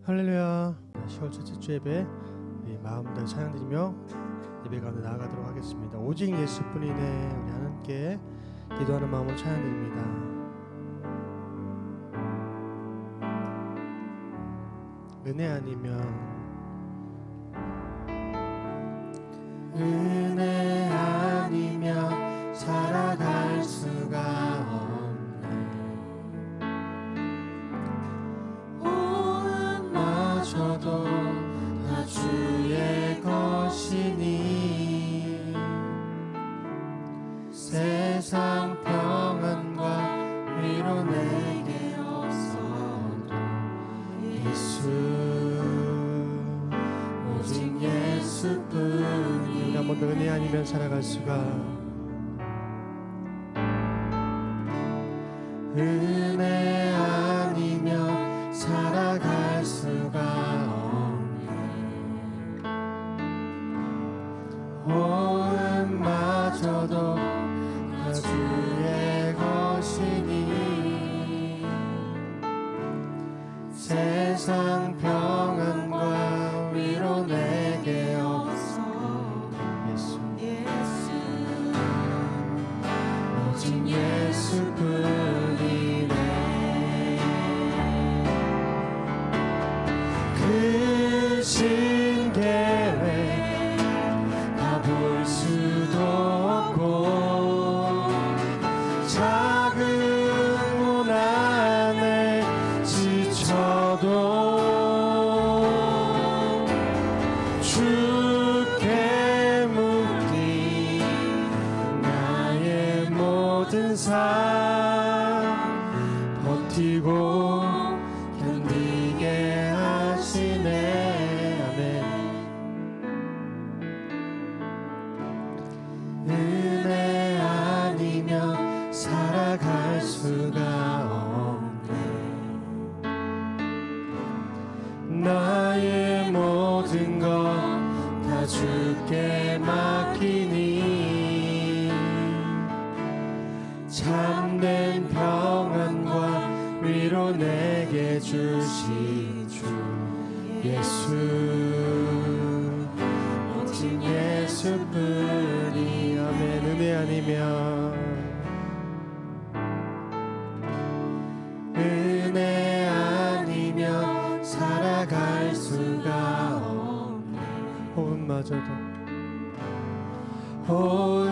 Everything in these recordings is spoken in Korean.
할렐루야. 10월 첫째 주 예배 마음들 찬양드리며 예배 가운데 나아가도록 하겠습니다. 오직 예수뿐이네. 우리 하나님께 기도하는 마음으로 찬양드립니다. 은혜 아니면 살아갈 수가 없네. 오음마저도 다 주의 것이니 세상 평안과 위로 내게 없어도 예수 오직 예수뿐이. 한 번 더 은혜 아니면 살아갈 수가. 은혜 아니면 살아갈 수가 없네. 오음마저도 다 주의 것이니 세상 평안과 위로 내게 없어 예수 오직 예수뿐이네. 그 신계획 다 볼 수도 없고 작은 문 안에 지쳐도 주께 묻기 나의 모든 삶 버티고 견디게 하시네. 아멘. 은혜 아니면 살아갈 수가 없네. 나의 모든 것 다 주께 맡기니 참된 평안과 위로 내게 주신 주 예수 오직 예수뿐이. 아멘. 은혜 아니면 은혜 아니면 살아갈 수가 없네.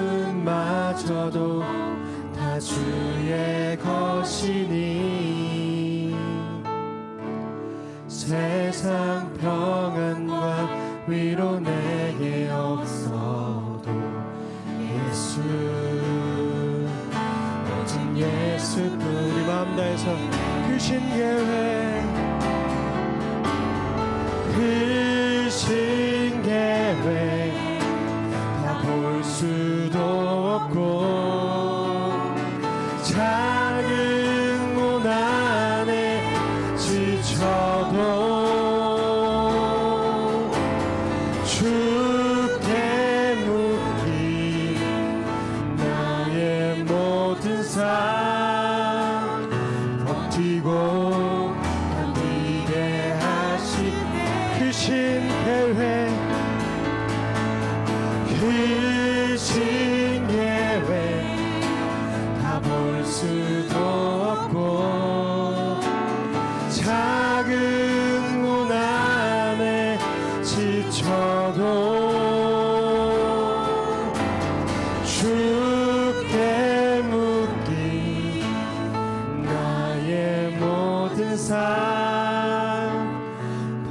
호흡마저도 다 주의 것이니 세상 평안과 위로 내게 없어도 예수 오직 예수뿐. 우리 마음 다해서 그 신계획 다 볼 수도 없고 작은 문 안에 지쳐도 주께 묻기 나의 모든 삶 버티고 견디게 하신 그 신계획 다 볼 수도 없고 작은 문 안에 지쳐도 주께 묻기 나의 모든 삶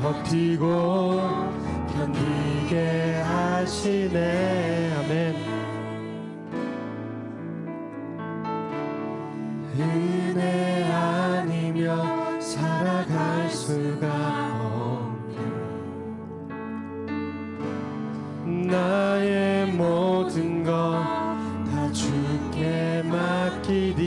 버티고 견디게 하시네. 아멘. 은혜 아니면 살아갈 수가 없네. 나의 모든 것 다 주께 맡기리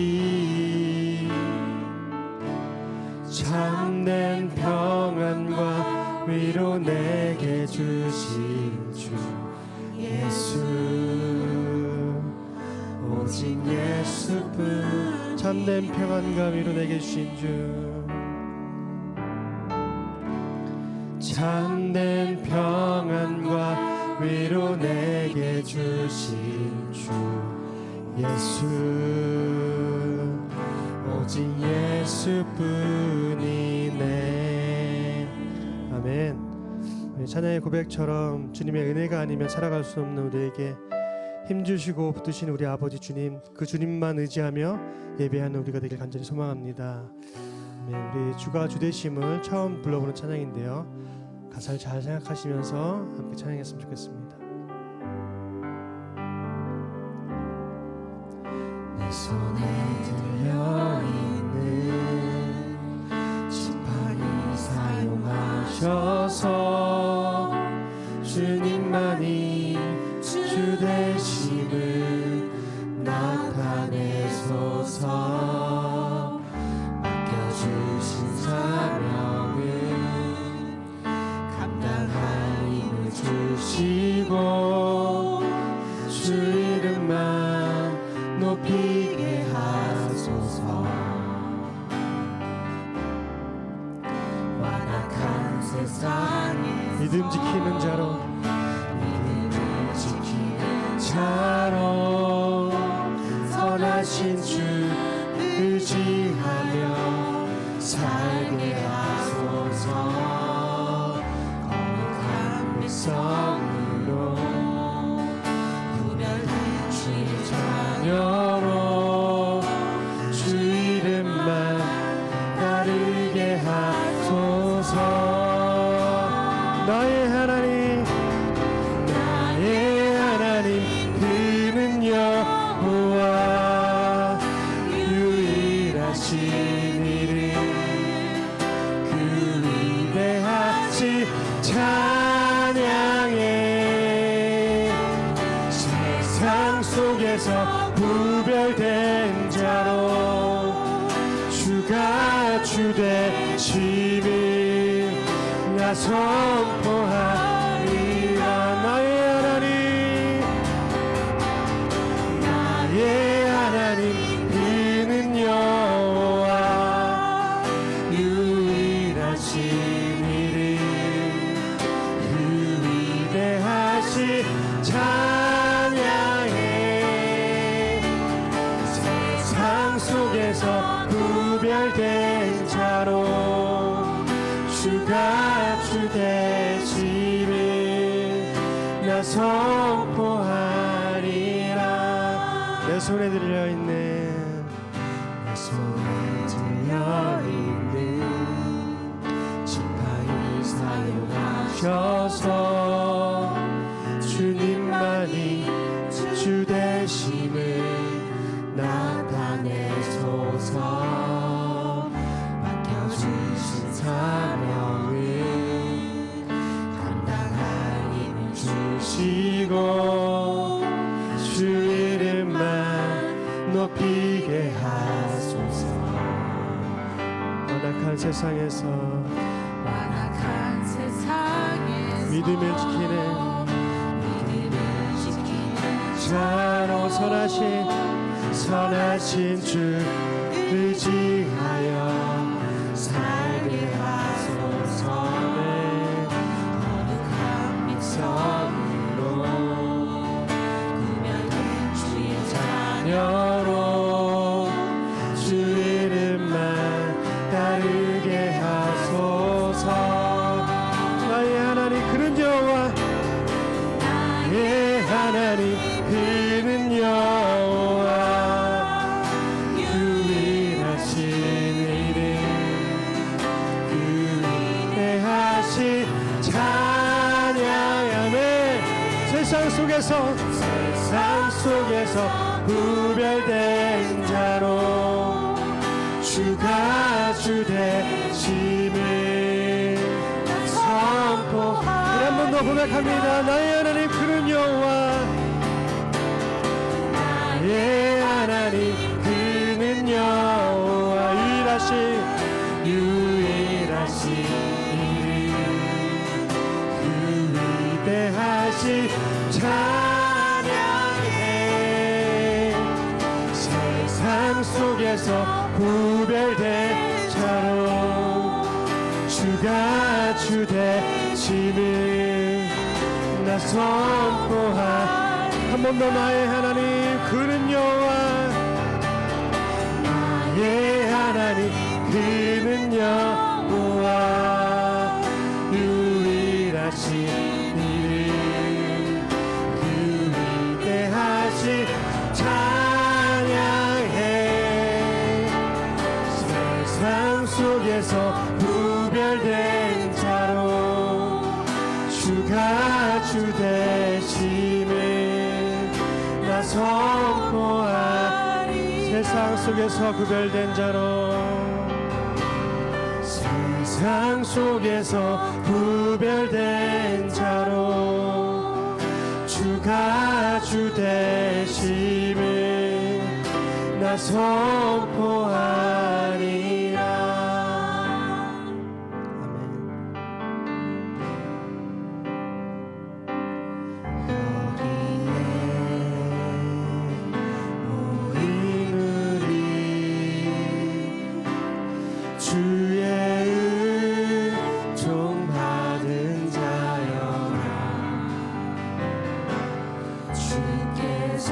참된 평안과 위로 내게 주신 주 예수 오직 예수뿐. 참된 평안과 위로 내게 주신 주 참된 평안과 위로 내게 주신 주 예수, 오직 예수뿐이네. 아멘. 우리 찬양의 고백처럼 주님의 은혜가 아니면 살아갈 수 없는 우리에게 힘주시고 붙드시는 우리 아버지 주님, 그 주님만 의지하며 예배하는 우리가 되길 간절히 소망합니다. 우리 주가 주되심을 처음 불러보는 찬양인데요, 가사를 잘 생각하시면서 함께 찬양했으면 좋겠습니다. 내 손에 들려있는 지팡이 사용하셔서 주님만이 주 되심을 나타내소서. 맡겨주신 사명을 감당할 힘을 주시고 주 이름만 높이게 하소서. 완악한 세상에 믿음 지키는 자로, 믿음을 지키는 자로 선하신 주 의지하며 살게 하소서. 거룩한 백성으로 구별된 주의 자녀로 주 이름만 따르게 하소서. 나의 하나님, 나의 하나님, 그는 여호와, 유일하신 이름, 그 위대하신 찬양해. 세상 속에서 구별된 자로 주가 주 되심을 나 선포하리라. 나의 하나님, 나의 하나님, 그는 여호와, 유일하신 이름, 그 위대하신 찬양해. 세상 속에서 구별된 자로 주가 주 되심을 나 선포하리라. 내 손에 들려있는, 내 손에 들려있는 지팡이 사용하셔서 주님만이 주 되심을 나타내소서. 맡겨주신 사명을 감당할 힘을 주시고 주 이름만 높이게 하소서. 완악한 세상에서 완악한 세상에서 믿음을 지키는 자로 선하신 주 의지하여 살게 하소서. 거룩한 백성으로 구별된 주의 자녀로 주 이름만 따르게 하소서. 나의 하나님, 그는 여호와, 나의 하나님, 그는 여호와, 유일하신 이름, 그 위대하신 찬양하네. 세상 속에서 구별된 자로 주가 주 되심을 선포. 한 번 더 고백합니다. 나의 하나님, 그는 여호와, 나의 하나님, 그는 여호와, 유일하신 이름, 그 위대하신 찬양해. 세상 속에서 구별된 자로 주가 주 되심을 나 선포하. 한 번 더 나의 하나님 그는 여호와, 나의 하나님 그는 여호와, 유일하신 이름 그 위대하신 찬양해. 세상 속에서 구별된 자로 주가 주 되심을 나 선포하리. 세상 속에서 구별된 자로, 세상 속에서 구별된 자로 주가 주 되심을 나 선포하리라. 주의 은총 받은 자여라. 주께서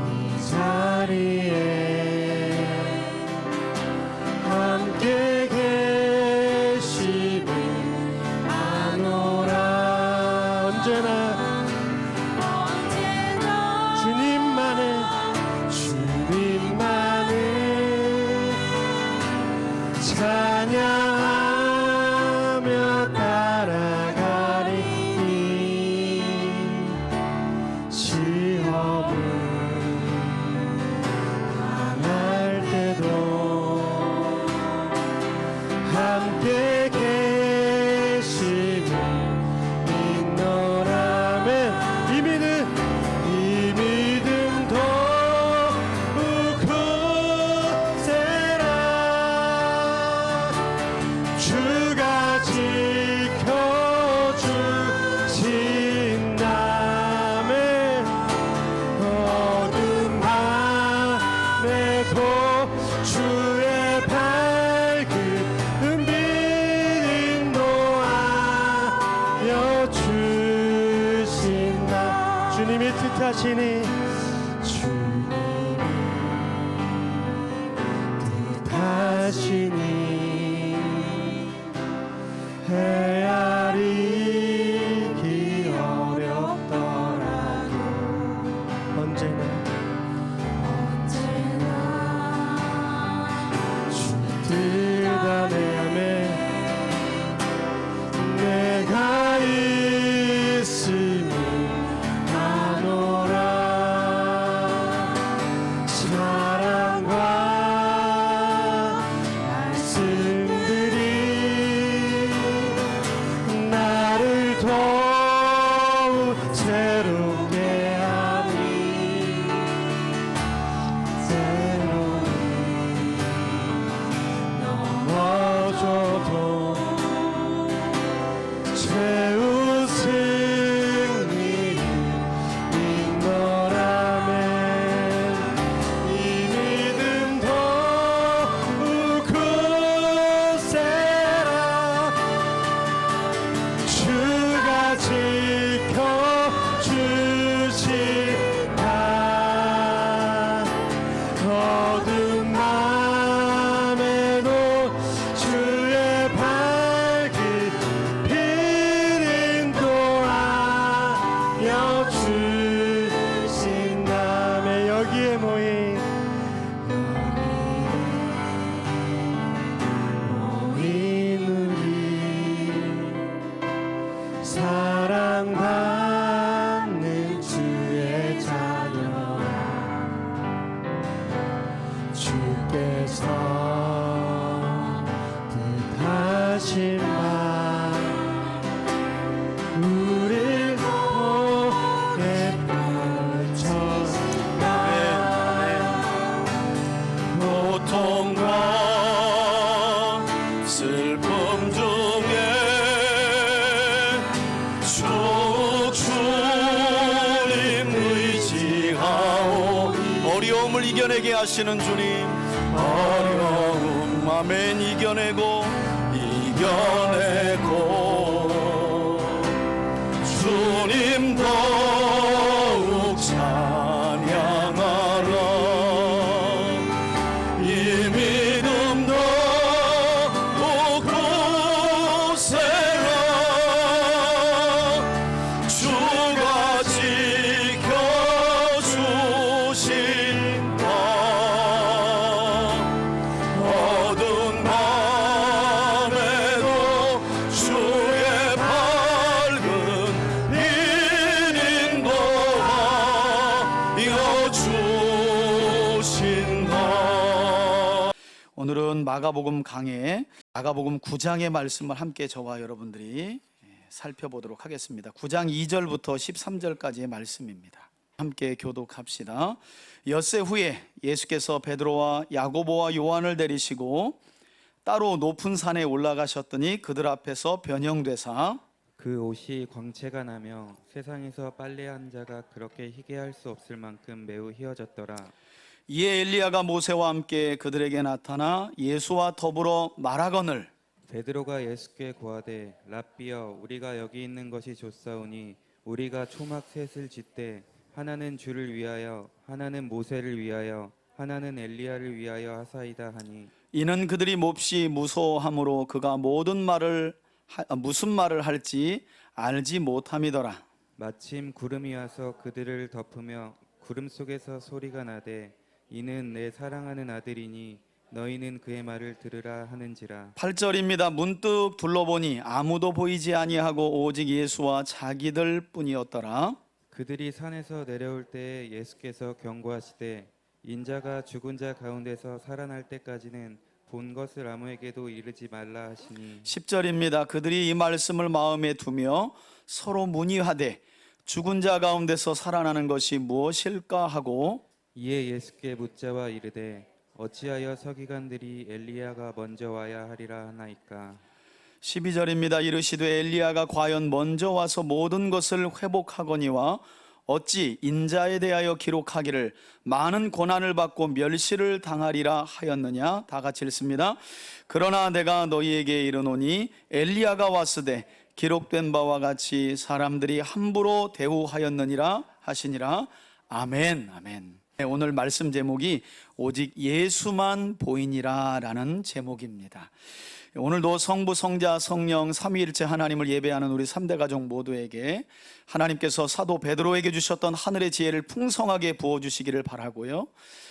이 자리에 함께 계심을 아노라. 언제나 주님만을 찬양하며 따라가리니. 시험을 당할 때도 함께 계심을 믿노라면 이 믿음 더욱 굳세라. 주가 지켜주신다면 어둠 밤에도 주의 밝은 빛 인도하여 주신다. 주님이 뜻하시니, 주님이 뜻하시니 헤아리기 어렵더라도 언제나 주 뜻 안에 내가 있음을 아노라. 사랑과 말씀들이 나를 더욱 새롭게 하니. 때로는 넘어져도 최후 승리를 믿노라면 이 믿음 더욱 굳세라. 주가 지켜주신다. 어둠 밤에도 주의 밝은 빛 인도하여 주신다며. 여기에 모인 우리 사랑받는 주의 자녀라. 주께서 뜻하신 바 우릴 보게 펼쳐진다. 고통과 슬픔 중에 주님 의지하오. 어려움을 이겨내게 하시는 주님, 어려움 아멘 이겨내고 이겨내고 주님 더욱 찬양하라 이 믿음 더욱 굳세라 주가 지켜주신다 어두운 밤에도 주의 밝은 빛 인도하 이어주신다. 오늘은 마가복음 강해 마가복음 9장의 말씀을 함께 저와 여러분들이 살펴보도록 하겠습니다. 9장 2절부터 13절까지의 말씀입니다. 함께 교독합시다. 엿새 후에 예수께서 베드로와 야고보와 요한을 데리시고 따로 높은 산에 올라가셨더니 그들 앞에서 변형되사 그 옷이 광채가 나며 세상에서 빨래한 자가 그렇게 희게 할 수 없을 만큼 매우 희어졌더라. 이에 엘리야가 모세와 함께 그들에게 나타나 예수와 더불어 말하거늘 베드로가 예수께 고하되 랍비여 우리가 여기 있는 것이 좋사오니 우리가 초막 셋을 짓되 하나는 주를 위하여 하나는 모세를 위하여 하나는 엘리야를 위하여 하사이다 하니 이는 그들이 몹시 무서워함으로 그가 무슨 말을 할지 알지 못함이더라. 마침 구름이 와서 그들을 덮으며 구름 속에서 소리가 나되 이는 내 사랑하는 아들이니 너희는 그의 말을 들으라 하는지라. 8절입니다. 문득 둘러보니 아무도 보이지 아니하고 오직 예수와 자기들 뿐이었더라. 그들이 산에서 내려올 때 예수께서 경고하시되 인자가 죽은 자 가운데서 살아날 때까지는 본 것을 아무에게도 이르지 말라 하시니 10절입니다. 그들이 이 말씀을 마음에 두며 서로 문의하되 죽은 자 가운데서 살아나는 것이 무엇일까 하고 이에 예수께 묻자와 이르되 어찌하여 서기관들이 엘리야가 먼저 와야 하리라 하나이까. 12절입니다. 이르시되 엘리야가 과연 먼저 와서 모든 것을 회복하거니와 어찌 인자에 대하여 기록하기를 많은 고난을 받고 멸시를 당하리라 하였느냐. 다 같이 읽습니다. 그러나 내가 너희에게 이르노니 엘리야가 왔으되 기록된 바와 같이 사람들이 함부로 대우하였느니라 하시니라. 아멘. 아멘. 오늘 말씀 제목이 오직 예수만 보이니라 라는 제목입니다. 오늘도 성부, 성자, 성령 삼위일체 하나님을 예배하는 우리 3대 가족 모두에게 하나님께서 사도 베드로에게 주셨던 하늘의 지혜를 풍성하게 부어주시기를 바라고요,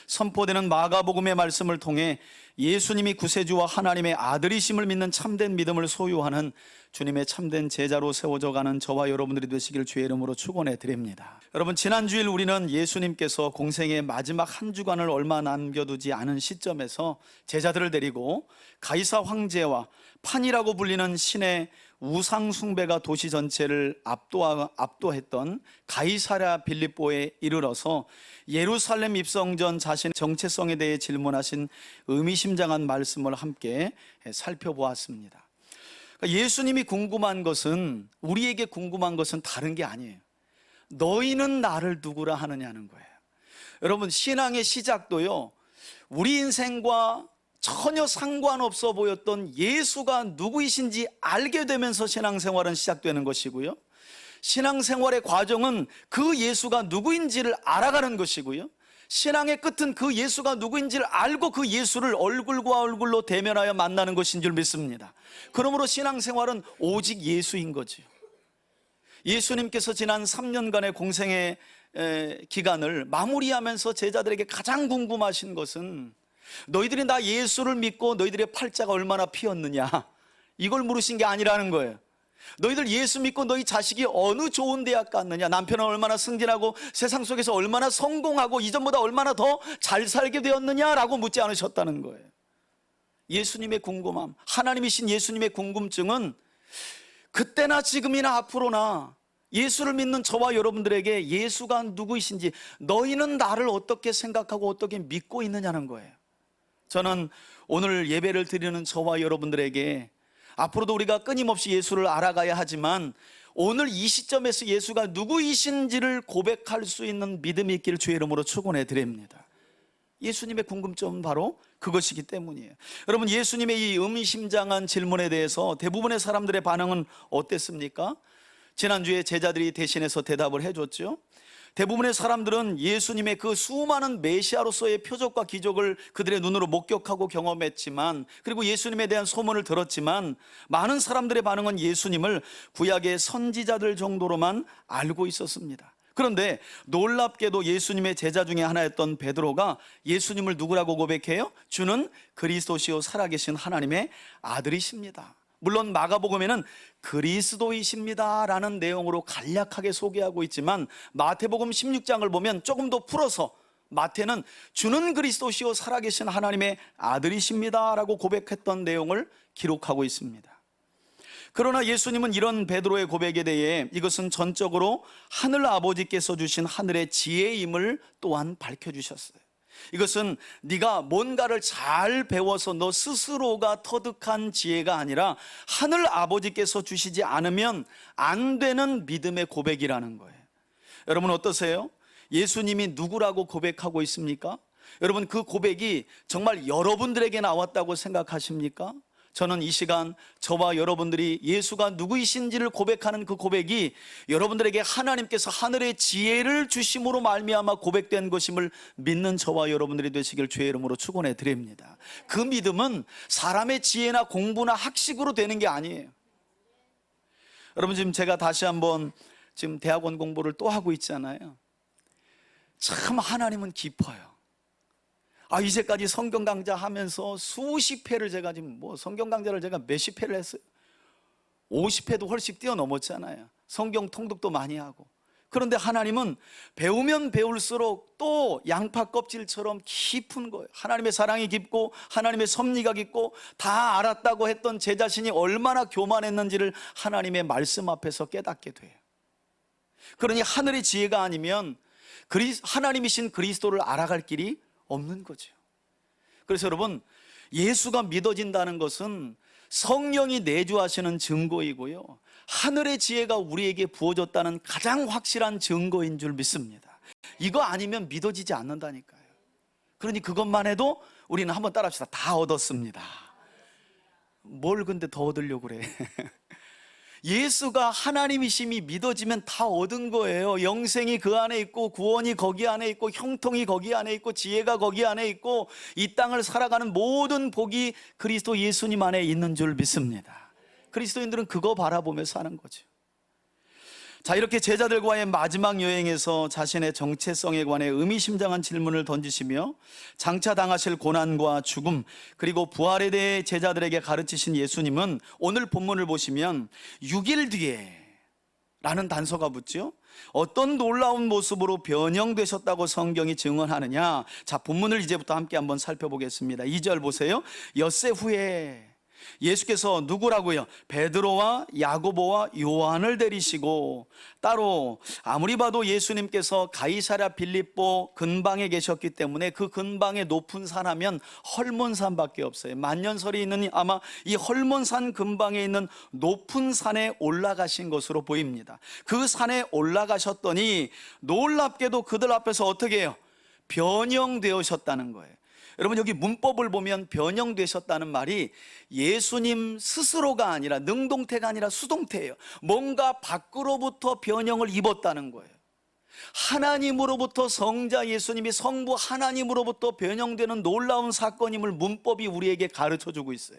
선포되는 마가복음의 말씀을 통해 예수님이 구세주와 하나님의 아들이심을 믿는 참된 믿음을 소유하는 주님의 참된 제자로 세워져 가는 저와 여러분들이 되시길 주의 이름으로 축원해 드립니다. 여러분, 지난 주일 우리는 예수님께서 공생의 마지막 한 주간을 얼마 남겨두지 않은 시점에서 제자들을 데리고 가이사 황제와 판이라고 불리는 신의 우상 숭배가 도시 전체를 압도했던 가이사랴 빌립보에 이르러서 예루살렘 입성 전 자신의 정체성에 대해 질문하신 의미심장한 말씀을 함께 살펴보았습니다. 예수님이 궁금한 것은, 우리에게 궁금한 것은 다른 게 아니에요. 너희는 나를 누구라 하느냐는 거예요. 여러분, 신앙의 시작도요, 우리 인생과 전혀 상관없어 보였던 예수가 누구이신지 알게 되면서 신앙생활은 시작되는 것이고요, 신앙생활의 과정은 그 예수가 누구인지를 알아가는 것이고요, 신앙의 끝은 그 예수가 누구인지를 알고 그 예수를 얼굴과 얼굴로 대면하여 만나는 것인 줄 믿습니다. 그러므로 신앙생활은 오직 예수인 거죠. 예수님께서 지난 3년간의 공생의 기간을 마무리하면서 제자들에게 가장 궁금하신 것은 너희들이 나 예수를 믿고 너희들의 팔자가 얼마나 피었느냐, 이걸 물으신 게 아니라는 거예요. 너희들 예수 믿고 너희 자식이 어느 좋은 대학 갔느냐, 남편은 얼마나 승진하고 세상 속에서 얼마나 성공하고 이전보다 얼마나 더 잘 살게 되었느냐라고 묻지 않으셨다는 거예요. 예수님의 궁금함, 하나님이신 예수님의 궁금증은 그때나 지금이나 앞으로나 예수를 믿는 저와 여러분들에게 예수가 누구이신지, 너희는 나를 어떻게 생각하고 어떻게 믿고 있느냐는 거예요. 저는 오늘 예배를 드리는 저와 여러분들에게 앞으로도 우리가 끊임없이 예수를 알아가야 하지만 오늘 이 시점에서 예수가 누구이신지를 고백할 수 있는 믿음이 있기를 주의 이름으로 축원해 드립니다. 예수님의 궁금점은 바로 그것이기 때문이에요. 여러분, 예수님의 이 의미심장한 질문에 대해서 대부분의 사람들의 반응은 어땠습니까? 지난주에 제자들이 대신해서 대답을 해줬죠. 대부분의 사람들은 예수님의 그 수많은 메시아로서의 표적과 기적을 그들의 눈으로 목격하고 경험했지만, 그리고 예수님에 대한 소문을 들었지만, 많은 사람들의 반응은 예수님을 구약의 선지자들 정도로만 알고 있었습니다. 그런데 놀랍게도 예수님의 제자 중에 하나였던 베드로가 예수님을 누구라고 고백해요? 주는 그리스도시요 살아계신 하나님의 아들이십니다. 물론 마가복음에는 그리스도이십니다 라는 내용으로 간략하게 소개하고 있지만, 마태복음 16장을 보면 조금 더 풀어서 마태는 주는 그리스도시요 살아계신 하나님의 아들이십니다 라고 고백했던 내용을 기록하고 있습니다. 그러나 예수님은 이런 베드로의 고백에 대해 이것은 전적으로 하늘 아버지께서 주신 하늘의 지혜임을 또한 밝혀주셨어요. 이것은 네가 뭔가를 잘 배워서 너 스스로가 터득한 지혜가 아니라 하늘 아버지께서 주시지 않으면 안 되는 믿음의 고백이라는 거예요. 여러분 어떠세요? 예수님이 누구라고 고백하고 있습니까? 여러분 그 고백이 정말 여러분들에게 나왔다고 생각하십니까? 저는 이 시간 저와 여러분들이 예수가 누구이신지를 고백하는 그 고백이 여러분들에게 하나님께서 하늘의 지혜를 주심으로 말미암아 고백된 것임을 믿는 저와 여러분들이 되시길 주의 이름으로 축원해 드립니다. 그 믿음은 사람의 지혜나 공부나 학식으로 되는 게 아니에요. 여러분 지금 제가 다시 한번 지금 대학원 공부를 또 하고 있잖아요. 참 하나님은 깊어요. 이제까지 성경 강좌 하면서 수십 회를 제가 지금 성경 강좌를 제가 몇십 회를 했어요. 50회도 훨씬 뛰어넘었잖아요. 성경 통독도 많이 하고. 그런데 하나님은 배우면 배울수록 또 양파 껍질처럼 깊은 거예요. 하나님의 사랑이 깊고 하나님의 섭리가 깊고 다 알았다고 했던 제 자신이 얼마나 교만했는지를 하나님의 말씀 앞에서 깨닫게 돼요. 그러니 하늘의 지혜가 아니면 하나님이신 그리스도를 알아갈 길이 없는 거죠. 그래서 여러분 예수가 믿어진다는 것은 성령이 내주하시는 증거이고요, 하늘의 지혜가 우리에게 부어졌다는 가장 확실한 증거인 줄 믿습니다. 이거 아니면 믿어지지 않는다니까요. 그러니 그것만 해도 우리는 한번 따라합시다. 다 얻었습니다. 뭘 근데 더 얻으려고 그래. 예수가 하나님이심이 믿어지면 다 얻은 거예요. 영생이 그 안에 있고 구원이 거기 안에 있고 형통이 거기 안에 있고 지혜가 거기 안에 있고 이 땅을 살아가는 모든 복이 그리스도 예수님 안에 있는 줄 믿습니다. 그리스도인들은 그거 바라보며 사는 거죠. 자, 이렇게 제자들과의 마지막 여행에서 자신의 정체성에 관해 의미심장한 질문을 던지시며 장차 당하실 고난과 죽음 그리고 부활에 대해 제자들에게 가르치신 예수님은 오늘 본문을 보시면 6일 뒤에 라는 단서가 붙죠. 어떤 놀라운 모습으로 변형되셨다고 성경이 증언하느냐. 자, 본문을 이제부터 함께 한번 살펴보겠습니다. 2절 보세요. 엿새 후에 예수께서 누구라고요? 베드로와 야고보와 요한을 데리시고 따로 아무리 봐도 예수님께서 가이사랴 빌립보 근방에 계셨기 때문에 그 근방의 높은 산 하면 헐몬산밖에 없어요. 만년설이 있는 아마 이 헐몬산 근방에 있는 높은 산에 올라가신 것으로 보입니다. 그 산에 올라가셨더니 놀랍게도 그들 앞에서 어떻게 해요? 변형되셨다는 거예요. 여러분 여기 문법을 보면 변형되셨다는 말이 예수님 스스로가 아니라 능동태가 아니라 수동태예요. 뭔가 밖으로부터 변형을 입었다는 거예요. 하나님으로부터 성자 예수님이 성부 하나님으로부터 변형되는 놀라운 사건임을 문법이 우리에게 가르쳐주고 있어요.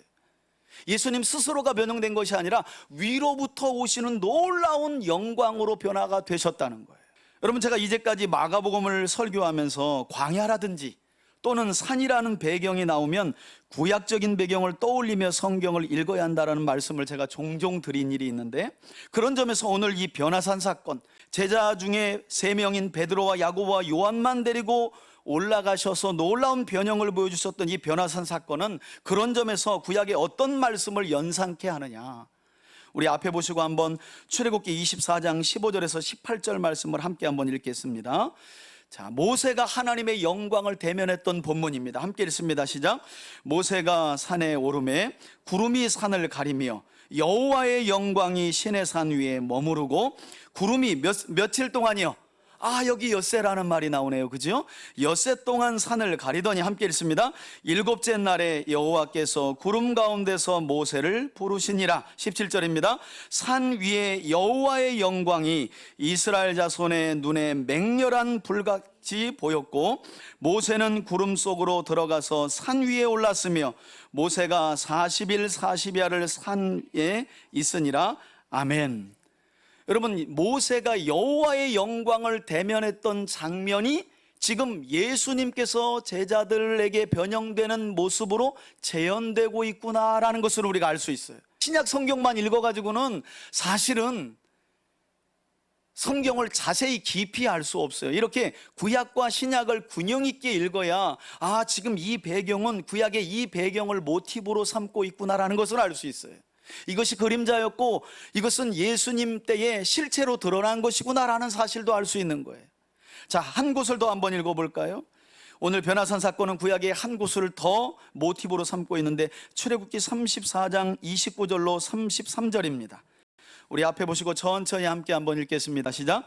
예수님 스스로가 변형된 것이 아니라 위로부터 오시는 놀라운 영광으로 변화가 되셨다는 거예요. 여러분 제가 이제까지 마가복음을 설교하면서 광야라든지 또는 산이라는 배경이 나오면 구약적인 배경을 떠올리며 성경을 읽어야 한다는 말씀을 제가 종종 드린 일이 있는데, 그런 점에서 오늘 이 변화산 사건, 제자 중에 3명인 베드로와 야고보와 요한만 데리고 올라가셔서 놀라운 변형을 보여주셨던 이 변화산 사건은 그런 점에서 구약의 어떤 말씀을 연상케 하느냐. 우리 앞에 보시고 한번 출애굽기 24장 15절에서 18절 말씀을 함께 한번 읽겠습니다. 자, 모세가 하나님의 영광을 대면했던 본문입니다. 함께 읽습니다. 시작. 모세가 산에 오르매 구름이 산을 가리며 여호와의 영광이 시내산 위에 머무르고 구름이 며칠 동안이요? 여기 엿새라는 말이 나오네요. 그죠? 엿새 동안 산을 가리더니, 함께 읽습니다. 일곱째 날에 여호와께서 구름 가운데서 모세를 부르시니라. 17절입니다. 산 위에 여호와의 영광이 이스라엘 자손의 눈에 맹렬한 불같이 보였고, 모세는 구름 속으로 들어가서 산 위에 올랐으며 모세가 40일 40야를 산에 있으니라. 아멘. 여러분, 모세가 여호와의 영광을 대면했던 장면이 지금 예수님께서 제자들에게 변형되는 모습으로 재현되고 있구나라는 것을 우리가 알 수 있어요. 신약 성경만 읽어가지고는 사실은 성경을 자세히 깊이 알 수 없어요. 이렇게 구약과 신약을 균형 있게 읽어야 지금 이 배경은 구약의 이 배경을 모티브로 삼고 있구나라는 것을 알 수 있어요. 이것이 그림자였고 이것은 예수님 때에 실체로 드러난 것이구나라는 사실도 알 수 있는 거예요. 자, 한 구절 더 한번 읽어볼까요? 오늘 변화산 사건은 구약의 한 구절을 더 모티브로 삼고 있는데 출애굽기 34장 29절로 33절입니다. 우리 앞에 보시고 천천히 함께 한번 읽겠습니다. 시작.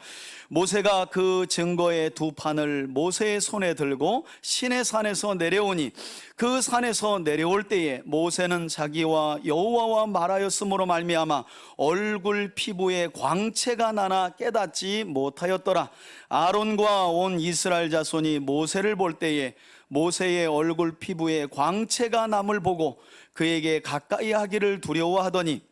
모세가 그 증거의 두 판을 모세의 손에 들고 시내산에서 내려오니 그 산에서 내려올 때에 모세는 자기와 여호와와 말하였으므로 말미암아 얼굴 피부에 광채가 나나 깨닫지 못하였더라. 아론과 온 이스라엘 자손이 모세를 볼 때에 모세의 얼굴 피부에 광채가 남을 보고 그에게 가까이 하기를 두려워하더니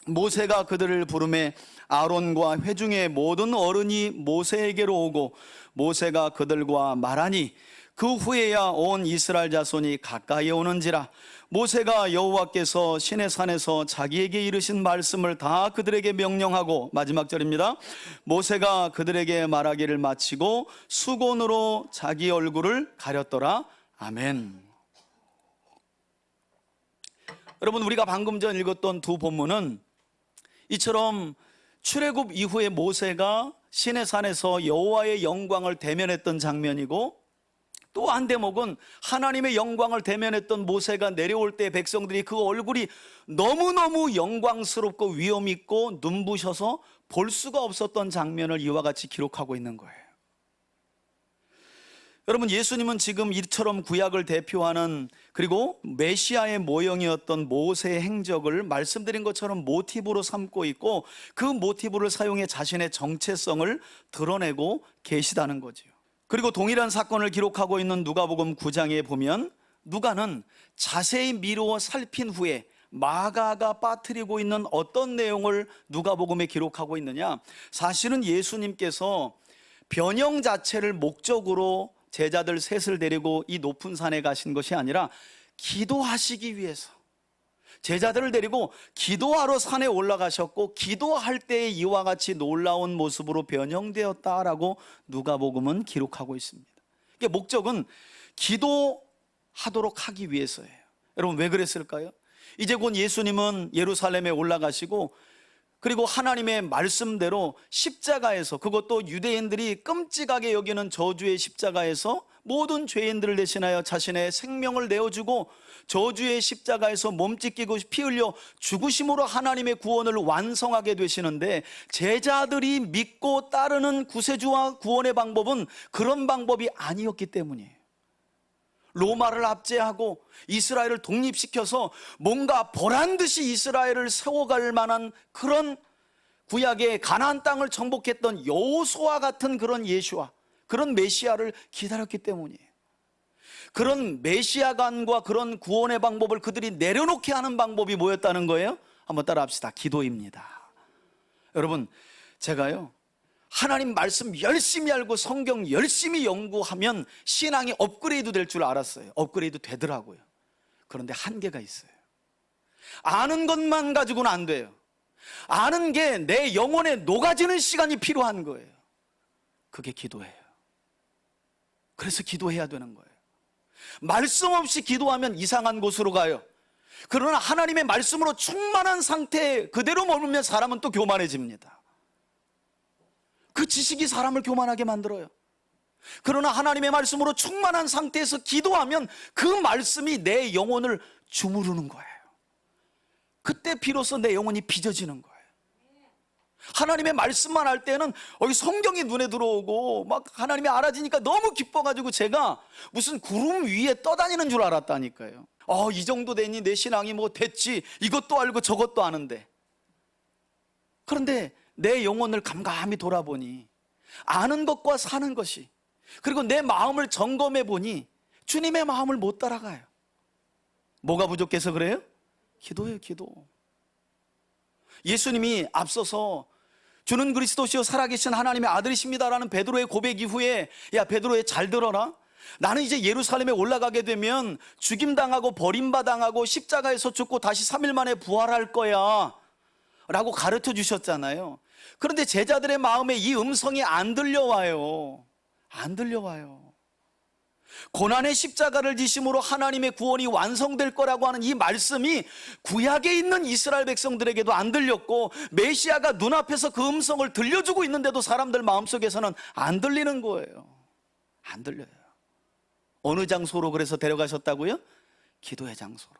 모세가 그들을 부르매 아론과 회중의 모든 어른이 모세에게로 오고 모세가 그들과 말하니 그 후에야 온 이스라엘 자손이 가까이 오는지라. 모세가 여호와께서 시내산에서 자기에게 이르신 말씀을 다 그들에게 명령하고, 마지막 절입니다. 모세가 그들에게 말하기를 마치고 수건으로 자기 얼굴을 가렸더라. 아멘. 여러분, 우리가 방금 전 읽었던 두 본문은 이처럼 출애굽 이후에 모세가 시내산에서 여호와의 영광을 대면했던 장면이고, 또 한 대목은 하나님의 영광을 대면했던 모세가 내려올 때 백성들이 그 얼굴이 너무너무 영광스럽고 위엄있고 눈부셔서 볼 수가 없었던 장면을 이와 같이 기록하고 있는 거예요. 여러분, 예수님은 지금 이처럼 구약을 대표하는, 그리고 메시아의 모형이었던 모세의 행적을 말씀드린 것처럼 모티브로 삼고 있고, 그 모티브를 사용해 자신의 정체성을 드러내고 계시다는 거죠. 그리고 동일한 사건을 기록하고 있는 누가복음 9장에 보면 누가는 자세히 미루어 살핀 후에 마가가 빠뜨리고 있는 어떤 내용을 누가복음에 기록하고 있느냐, 사실은 예수님께서 변형 자체를 목적으로 제자들 셋을 데리고 이 높은 산에 가신 것이 아니라 기도하시기 위해서 제자들을 데리고 기도하러 산에 올라가셨고, 기도할 때에 이와 같이 놀라운 모습으로 변형되었다라고 누가복음은 기록하고 있습니다. 목적은 기도하도록 하기 위해서예요. 여러분, 왜 그랬을까요? 이제 곧 예수님은 예루살렘에 올라가시고, 그리고 하나님의 말씀대로 십자가에서, 그것도 유대인들이 끔찍하게 여기는 저주의 십자가에서 모든 죄인들을 대신하여 자신의 생명을 내어주고 저주의 십자가에서 몸 찢기고 피 흘려 죽으심으로 하나님의 구원을 완성하게 되시는데, 제자들이 믿고 따르는 구세주와 구원의 방법은 그런 방법이 아니었기 때문이에요. 로마를 압제하고 이스라엘을 독립시켜서 뭔가 보란듯이 이스라엘을 세워갈 만한 그런 구약의 가나안 땅을 정복했던 여호수아 같은 그런 예수와 그런 메시아를 기다렸기 때문이에요. 그런 메시아관과 그런 구원의 방법을 그들이 내려놓게 하는 방법이 뭐였다는 거예요? 한번 따라합시다. 기도입니다. 여러분, 제가요, 하나님 말씀 열심히 알고 성경 열심히 연구하면 신앙이 업그레이드 될 줄 알았어요. 업그레이드 되더라고요. 그런데 한계가 있어요. 아는 것만 가지고는 안 돼요. 아는 게 내 영혼에 녹아지는 시간이 필요한 거예요. 그게 기도예요. 그래서 기도해야 되는 거예요. 말씀 없이 기도하면 이상한 곳으로 가요. 그러나 하나님의 말씀으로 충만한 상태에 그대로 머물면 사람은 또 교만해집니다. 그 지식이 사람을 교만하게 만들어요. 그러나 하나님의 말씀으로 충만한 상태에서 기도하면 그 말씀이 내 영혼을 주무르는 거예요. 그때 비로소 내 영혼이 빚어지는 거예요. 하나님의 말씀만 할 때는 여기 성경이 눈에 들어오고 막 하나님이 알아지니까 너무 기뻐가지고 제가 무슨 구름 위에 떠다니는 줄 알았다니까요. 이 정도 되니 내 신앙이 뭐 됐지, 이것도 알고 저것도 아는데. 그런데 내 영혼을 감감히 돌아보니 아는 것과 사는 것이, 그리고 내 마음을 점검해 보니 주님의 마음을 못 따라가요. 뭐가 부족해서 그래요? 기도예요, 기도. 예수님이 앞서서 주는 그리스도시요 살아계신 하나님의 아들이십니다라는 베드로의 고백 이후에, 야 베드로야 잘 들어라, 나는 이제 예루살렘에 올라가게 되면 죽임당하고 버림받아당하고 십자가에서 죽고 다시 3일 만에 부활할 거야 라고 가르쳐 주셨잖아요. 그런데 제자들의 마음에 이 음성이 안 들려와요. 안 들려와요. 고난의 십자가를 지심으로 하나님의 구원이 완성될 거라고 하는 이 말씀이 구약에 있는 이스라엘 백성들에게도 안 들렸고, 메시아가 눈앞에서 그 음성을 들려주고 있는데도 사람들 마음속에서는 안 들리는 거예요. 안 들려요. 어느 장소로 그래서 데려가셨다고요? 기도의 장소로.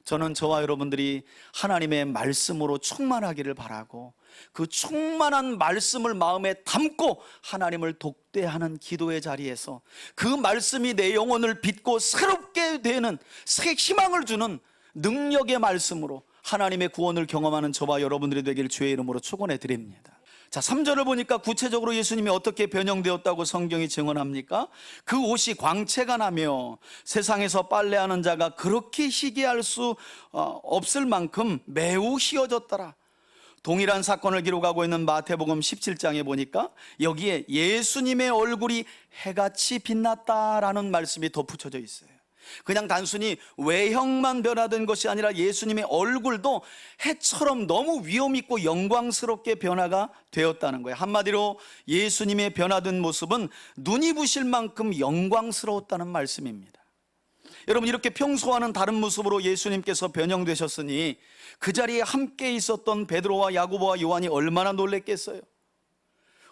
저는 저와 여러분들이 하나님의 말씀으로 충만하기를 바라고, 그 충만한 말씀을 마음에 담고 하나님을 독대하는 기도의 자리에서 그 말씀이 내 영혼을 빚고 새롭게 되는 새 희망을 주는 능력의 말씀으로 하나님의 구원을 경험하는 저와 여러분들이 되기를 주의 이름으로 축원해 드립니다. 자, 3절을 보니까 구체적으로 예수님이 어떻게 변형되었다고 성경이 증언합니까? 그 옷이 광채가 나며 세상에서 빨래하는 자가 그렇게 희귀할 수 없을 만큼 매우 희어졌더라. 동일한 사건을 기록하고 있는 마태복음 17장에 보니까 여기에 예수님의 얼굴이 해같이 빛났다라는 말씀이 덧붙여져 있어요. 그냥 단순히 외형만 변화된 것이 아니라 예수님의 얼굴도 해처럼 너무 위엄있고 영광스럽게 변화가 되었다는 거예요. 한마디로 예수님의 변화된 모습은 눈이 부실 만큼 영광스러웠다는 말씀입니다. 여러분, 이렇게 평소와는 다른 모습으로 예수님께서 변형되셨으니 그 자리에 함께 있었던 베드로와 야고보와 요한이 얼마나 놀랬겠어요.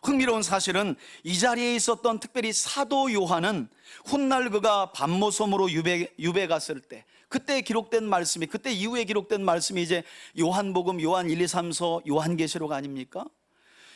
흥미로운 사실은 이 자리에 있었던 특별히 사도 요한은 훗날 그가 밤모섬으로 유배 갔을 때, 그때 기록된 말씀이, 그때 이후에 기록된 말씀이 이제 요한복음, 요한 1, 2, 3서, 요한계시록 아닙니까?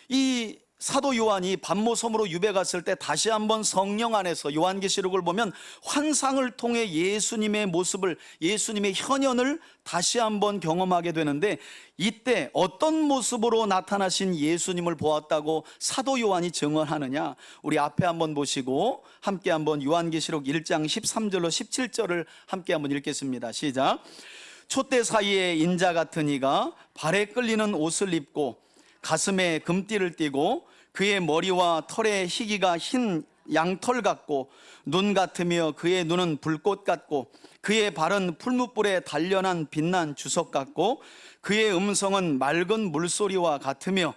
이 사도 요한이 밤모섬으로 유배 갔을 때 다시 한번 성령 안에서 요한계시록을 보면 환상을 통해 예수님의 모습을, 예수님의 현현을 다시 한번 경험하게 되는데, 이때 어떤 모습으로 나타나신 예수님을 보았다고 사도 요한이 증언하느냐? 우리 앞에 한번 보시고 함께 한번 요한계시록 1장 13절로 17절을 함께 한번 읽겠습니다. 시작. 촛대 사이에 인자 같은 이가 발에 끌리는 옷을 입고 가슴에 금띠를 띠고 그의 머리와 털의 희기가 흰 양털 같고 눈 같으며 그의 눈은 불꽃 같고 그의 발은 풀무불에 단련한 빛난 주석 같고 그의 음성은 맑은 물소리와 같으며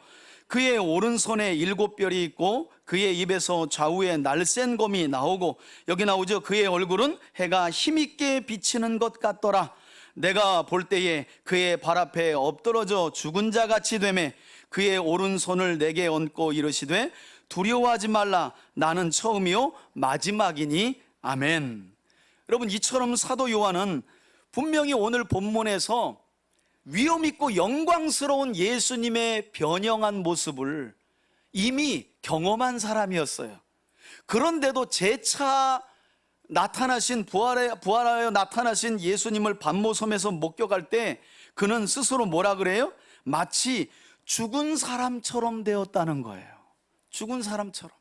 그의 오른손에 7별이 있고 그의 입에서 좌우에 날쌘 검이 나오고, 여기 나오죠. 그의 얼굴은 해가 힘있게 비치는 것 같더라. 내가 볼 때에 그의 발 앞에 엎드러져 죽은 자 같이 되매 그의 오른손을 내게 얹고 이르시되 두려워하지 말라. 나는 처음이요 마지막이니. 아멘. 여러분, 이처럼 사도 요한은 분명히 오늘 본문에서 위엄있고 영광스러운 예수님의 변형한 모습을 이미 경험한 사람이었어요. 그런데도 재차 나타나신 부활하여 나타나신 예수님을 밤모섬에서 목격할 때 그는 스스로 뭐라 그래요? 마치 죽은 사람처럼 되었다는 거예요. 죽은 사람처럼.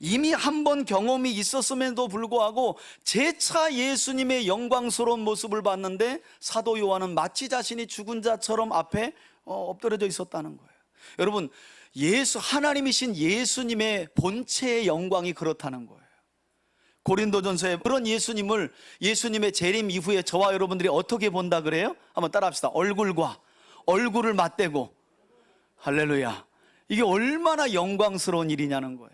이미 한 번 경험이 있었음에도 불구하고 재차 예수님의 영광스러운 모습을 봤는데 사도 요한은 마치 자신이 죽은 자처럼 앞에 엎드려져 있었다는 거예요. 여러분, 하나님이신 예수님의 본체의 영광이 그렇다는 거예요. 고린도전서에 그런 예수님의 재림 이후에 저와 여러분들이 어떻게 본다 그래요? 한번 따라합시다. 얼굴을 맞대고. 할렐루야. 이게 얼마나 영광스러운 일이냐는 거예요.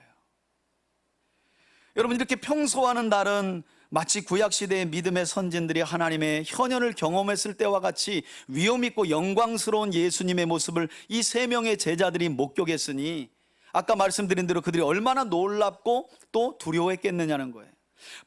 여러분, 이렇게 평소와는 다른 마치 구약시대의 믿음의 선진들이 하나님의 현현을 경험했을 때와 같이 위엄있고 영광스러운 예수님의 모습을 이 3명의 제자들이 목격했으니 아까 말씀드린 대로 그들이 얼마나 놀랍고 또 두려워했겠느냐는 거예요.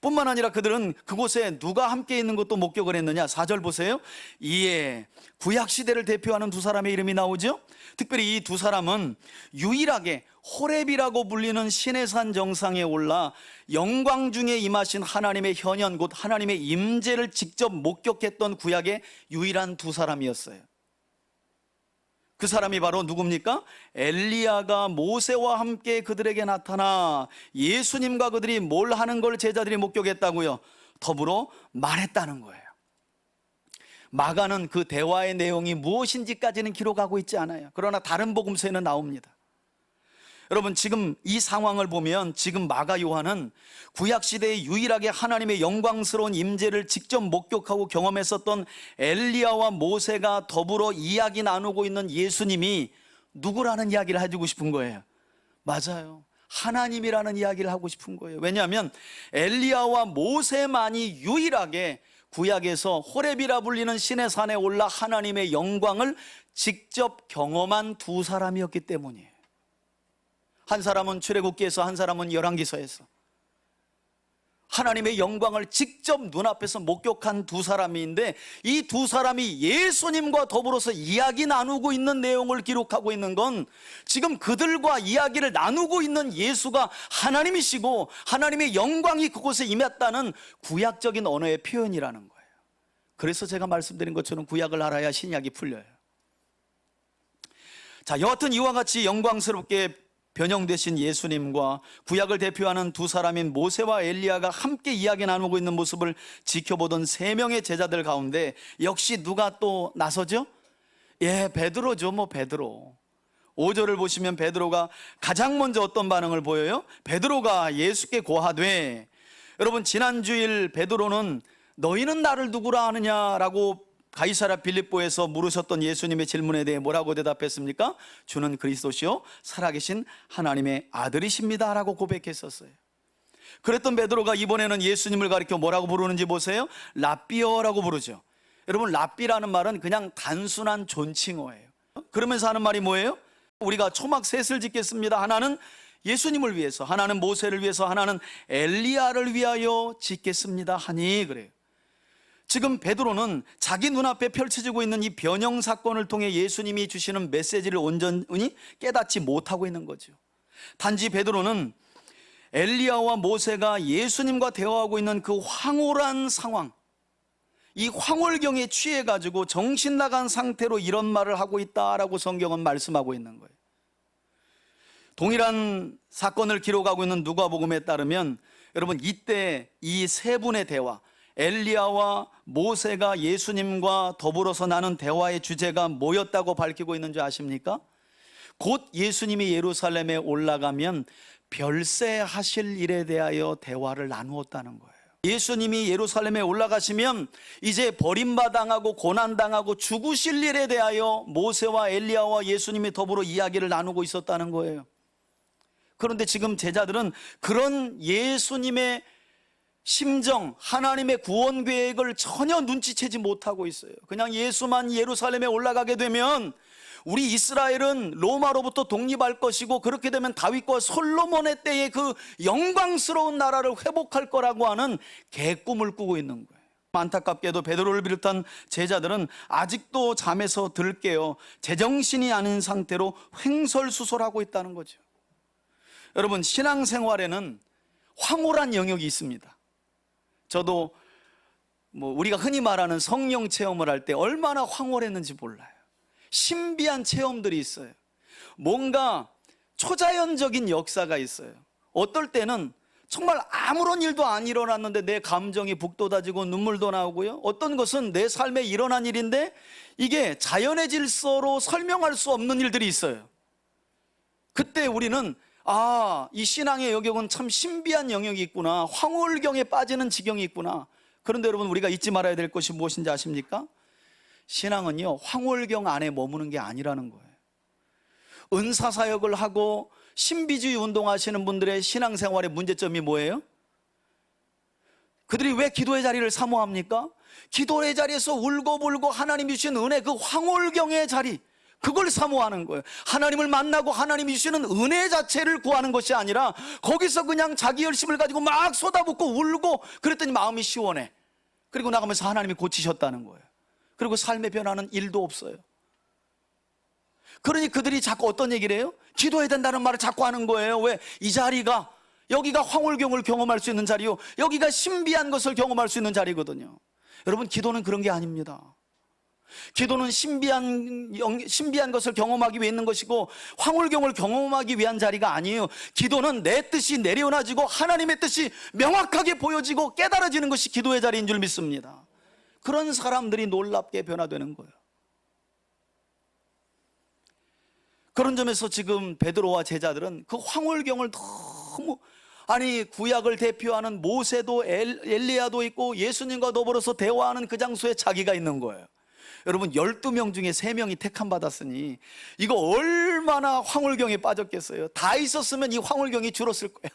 뿐만 아니라 그들은 그곳에 누가 함께 있는 것도 목격을 했느냐. 4절 보세요. 이에 구약시대를 대표하는 두 사람의 이름이 나오죠. 특별히 이 두 사람은 유일하게 호렙이라고 불리는 시내산 정상에 올라 영광 중에 임하신 하나님의 현현, 곧 하나님의 임재를 직접 목격했던 구약의 유일한 두 사람이었어요. 그 사람이 바로 누굽니까? 엘리야가 모세와 함께 그들에게 나타나 예수님과 그들이 뭘 하는 걸 제자들이 목격했다고요. 더불어 말했다는 거예요. 마가는 그 대화의 내용이 무엇인지까지는 기록하고 있지 않아요. 그러나 다른 복음서에는 나옵니다. 여러분, 지금 이 상황을 보면 지금 마가 요한은 구약시대에 유일하게 하나님의 영광스러운 임재를 직접 목격하고 경험했었던 엘리야와 모세가 더불어 이야기 나누고 있는 예수님이 누구라는 이야기를 해주고 싶은 거예요. 맞아요. 하나님이라는 이야기를 하고 싶은 거예요. 왜냐하면 엘리야와 모세만이 유일하게 구약에서 호렙이라 불리는 신의 산에 올라 하나님의 영광을 직접 경험한 두 사람이었기 때문이에요. 한 사람은 출애굽기에서, 한 사람은 열왕기서에서 하나님의 영광을 직접 눈앞에서 목격한 두 사람인데, 이 두 사람이 예수님과 더불어서 이야기 나누고 있는 내용을 기록하고 있는 건 지금 그들과 이야기를 나누고 있는 예수가 하나님이시고 하나님의 영광이 그곳에 임했다는 구약적인 언어의 표현이라는 거예요. 그래서 제가 말씀드린 것처럼 구약을 알아야 신약이 풀려요. 자, 여하튼 이와 같이 영광스럽게 변형되신 예수님과 구약을 대표하는 두 사람인 모세와 엘리야가 함께 이야기 나누고 있는 모습을 지켜보던 세 명의 제자들 가운데 역시 누가 또 나서죠? 예, 베드로죠. 베드로. 5절을 보시면 베드로가 가장 먼저 어떤 반응을 보여요? 베드로가 예수께 고하되, 여러분, 지난주일 베드로는 너희는 나를 누구라 하느냐라고 가이사랴 빌립보에서 물으셨던 예수님의 질문에 대해 뭐라고 대답했습니까? 주는 그리스도시요 살아계신 하나님의 아들이십니다 라고 고백했었어요. 그랬던 베드로가 이번에는 예수님을 가리켜 뭐라고 부르는지 보세요. 랍비어라고 부르죠. 여러분, 랍비라는 말은 그냥 단순한 존칭어예요. 그러면서 하는 말이 뭐예요? 우리가 초막 셋을 짓겠습니다. 하나는 예수님을 위해서, 하나는 모세를 위해서, 하나는 엘리야를 위하여 짓겠습니다 하니, 그래요. 지금 베드로는 자기 눈앞에 펼쳐지고 있는 이 변형 사건을 통해 예수님이 주시는 메시지를 온전히 깨닫지 못하고 있는 거죠. 단지 베드로는 엘리야와 모세가 예수님과 대화하고 있는 그 황홀한 상황, 이 황홀경에 취해가지고 정신 나간 상태로 이런 말을 하고 있다라고 성경은 말씀하고 있는 거예요. 동일한 사건을 기록하고 있는 누가복음에 따르면 여러분, 이때 이 세 분의 대화, 엘리야와 모세가 예수님과 더불어서 나눈 대화의 주제가 뭐였다고 밝히고 있는 줄 아십니까? 곧 예수님이 예루살렘에 올라가면 별세하실 일에 대하여 대화를 나누었다는 거예요. 예수님이 예루살렘에 올라가시면 이제 버림받아당하고 고난당하고 죽으실 일에 대하여 모세와 엘리야와 예수님이 더불어 이야기를 나누고 있었다는 거예요. 그런데 지금 제자들은 그런 예수님의 심정, 하나님의 구원 계획을 전혀 눈치채지 못하고 있어요. 그냥 예수만 예루살렘에 올라가게 되면 우리 이스라엘은 로마로부터 독립할 것이고, 그렇게 되면 다윗과 솔로몬의 때의 그 영광스러운 나라를 회복할 거라고 하는 개꿈을 꾸고 있는 거예요. 안타깝게도 베드로를 비롯한 제자들은 아직도 잠에서 들 깨어 제정신이 아닌 상태로 횡설수설하고 있다는 거죠. 여러분, 신앙생활에는 황홀한 영역이 있습니다. 저도 우리가 흔히 말하는 성령 체험을 할 때 얼마나 황홀했는지 몰라요. 신비한 체험들이 있어요. 뭔가 초자연적인 역사가 있어요. 어떨 때는 정말 아무런 일도 안 일어났는데 내 감정이 북돋아지고 눈물도 나오고요. 어떤 것은 내 삶에 일어난 일인데 이게 자연의 질서로 설명할 수 없는 일들이 있어요. 그때 우리는 이 신앙의 영역은 참 신비한 영역이 있구나, 황홀경에 빠지는 지경이 있구나. 그런데 여러분, 우리가 잊지 말아야 될 것이 무엇인지 아십니까? 신앙은요, 황홀경 안에 머무는 게 아니라는 거예요. 은사사역을 하고 신비주의 운동하시는 분들의 신앙생활의 문제점이 뭐예요? 그들이 왜 기도의 자리를 사모합니까? 기도의 자리에서 울고불고 하나님이 주신 은혜, 그 황홀경의 자리, 그걸 사모하는 거예요. 하나님을 만나고 하나님이 주시는 은혜 자체를 구하는 것이 아니라 거기서 그냥 자기 열심을 가지고 막 쏟아붓고 울고 그랬더니 마음이 시원해. 그리고 나가면서 하나님이 고치셨다는 거예요. 그리고 삶의 변화는 일도 없어요. 그러니 그들이 자꾸 어떤 얘기를 해요? 기도해야 된다는 말을 자꾸 하는 거예요. 왜? 이 자리가, 여기가 황홀경을 경험할 수 있는 자리요, 여기가 신비한 것을 경험할 수 있는 자리거든요. 여러분, 기도는 그런 게 아닙니다. 기도는 신비한 것을 경험하기 위해 있는 것이고 황홀경을 경험하기 위한 자리가 아니에요. 기도는 내 뜻이 내려놔지고 하나님의 뜻이 명확하게 보여지고 깨달아지는 것이 기도의 자리인 줄 믿습니다. 그런 사람들이 놀랍게 변화되는 거예요. 그런 점에서 지금 베드로와 제자들은 그 황홀경을 너무, 아니 구약을 대표하는 모세도 엘리야도 있고 예수님과 더불어서 대화하는 그 장소에 자기가 있는 거예요. 여러분, 12명 중에 3명이 택함 받았으니 이거 얼마나 황홀경에 빠졌겠어요. 다 있었으면 이 황홀경이 줄었을 거야.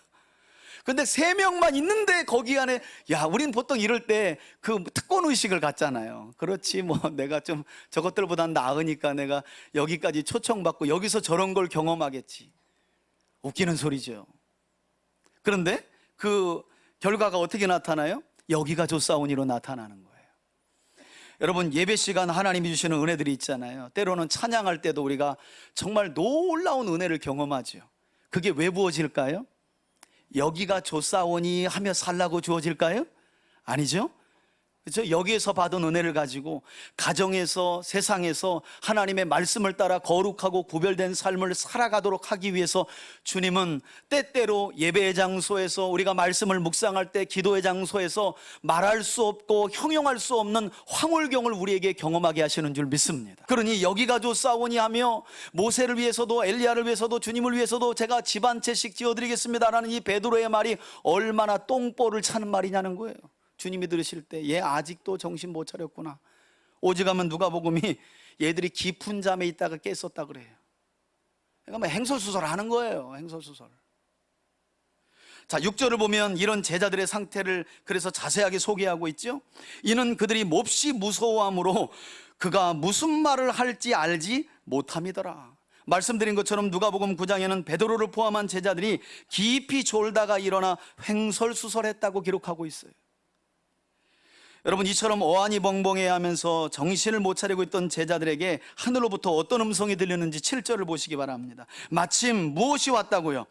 근데 3명만 있는데 거기 안에, 야, 우린 보통 이럴 때 그 특권의식을 갖잖아요. 그렇지, 뭐 내가 좀 저것들보단 나으니까 내가 여기까지 초청받고 여기서 저런 걸 경험하겠지. 웃기는 소리죠. 그런데 그 결과가 어떻게 나타나요? 여기가 조사오니로 나타나는 거예요. 여러분, 예배 시간 하나님이 주시는 은혜들이 있잖아요. 때로는 찬양할 때도 우리가 정말 놀라운 은혜를 경험하죠. 그게 왜 부어질까요? 여기가 조사오니 하며 살라고 주어질까요? 아니죠? 그렇죠? 여기에서 받은 은혜를 가지고 가정에서, 세상에서 하나님의 말씀을 따라 거룩하고 구별된 삶을 살아가도록 하기 위해서 주님은 때때로 예배의 장소에서, 우리가 말씀을 묵상할 때 기도의 장소에서 말할 수 없고 형용할 수 없는 황홀경을 우리에게 경험하게 하시는 줄 믿습니다. 그러니 여기가 조사오니 하며 모세를 위해서도 엘리야를 위해서도 주님을 위해서도 제가 집 한 채씩 지어드리겠습니다라는 이 베드로의 말이 얼마나 똥볼을 차는 말이냐는 거예요. 주님이 들으실 때 얘 아직도 정신 못 차렸구나. 오직하면 누가복음이 얘들이 깊은 잠에 있다가 깼었다 그래요. 그러니까 뭐 행설수설 하는 거예요. 행설수설. 자, 6절을 보면 이런 제자들의 상태를 그래서 자세하게 소개하고 있죠. 이는 그들이 몹시 무서워함으로 그가 무슨 말을 할지 알지 못함이더라. 말씀드린 것처럼 누가복음 9장에는 베드로를 포함한 제자들이 깊이 졸다가 일어나 횡설수설했다고 기록하고 있어요. 여러분, 이처럼 어안이 벙벙해 하면서 정신을 못 차리고 있던 제자들에게 하늘로부터 어떤 음성이 들렸는지 7절을 보시기 바랍니다. 마침 무엇이 왔다고요?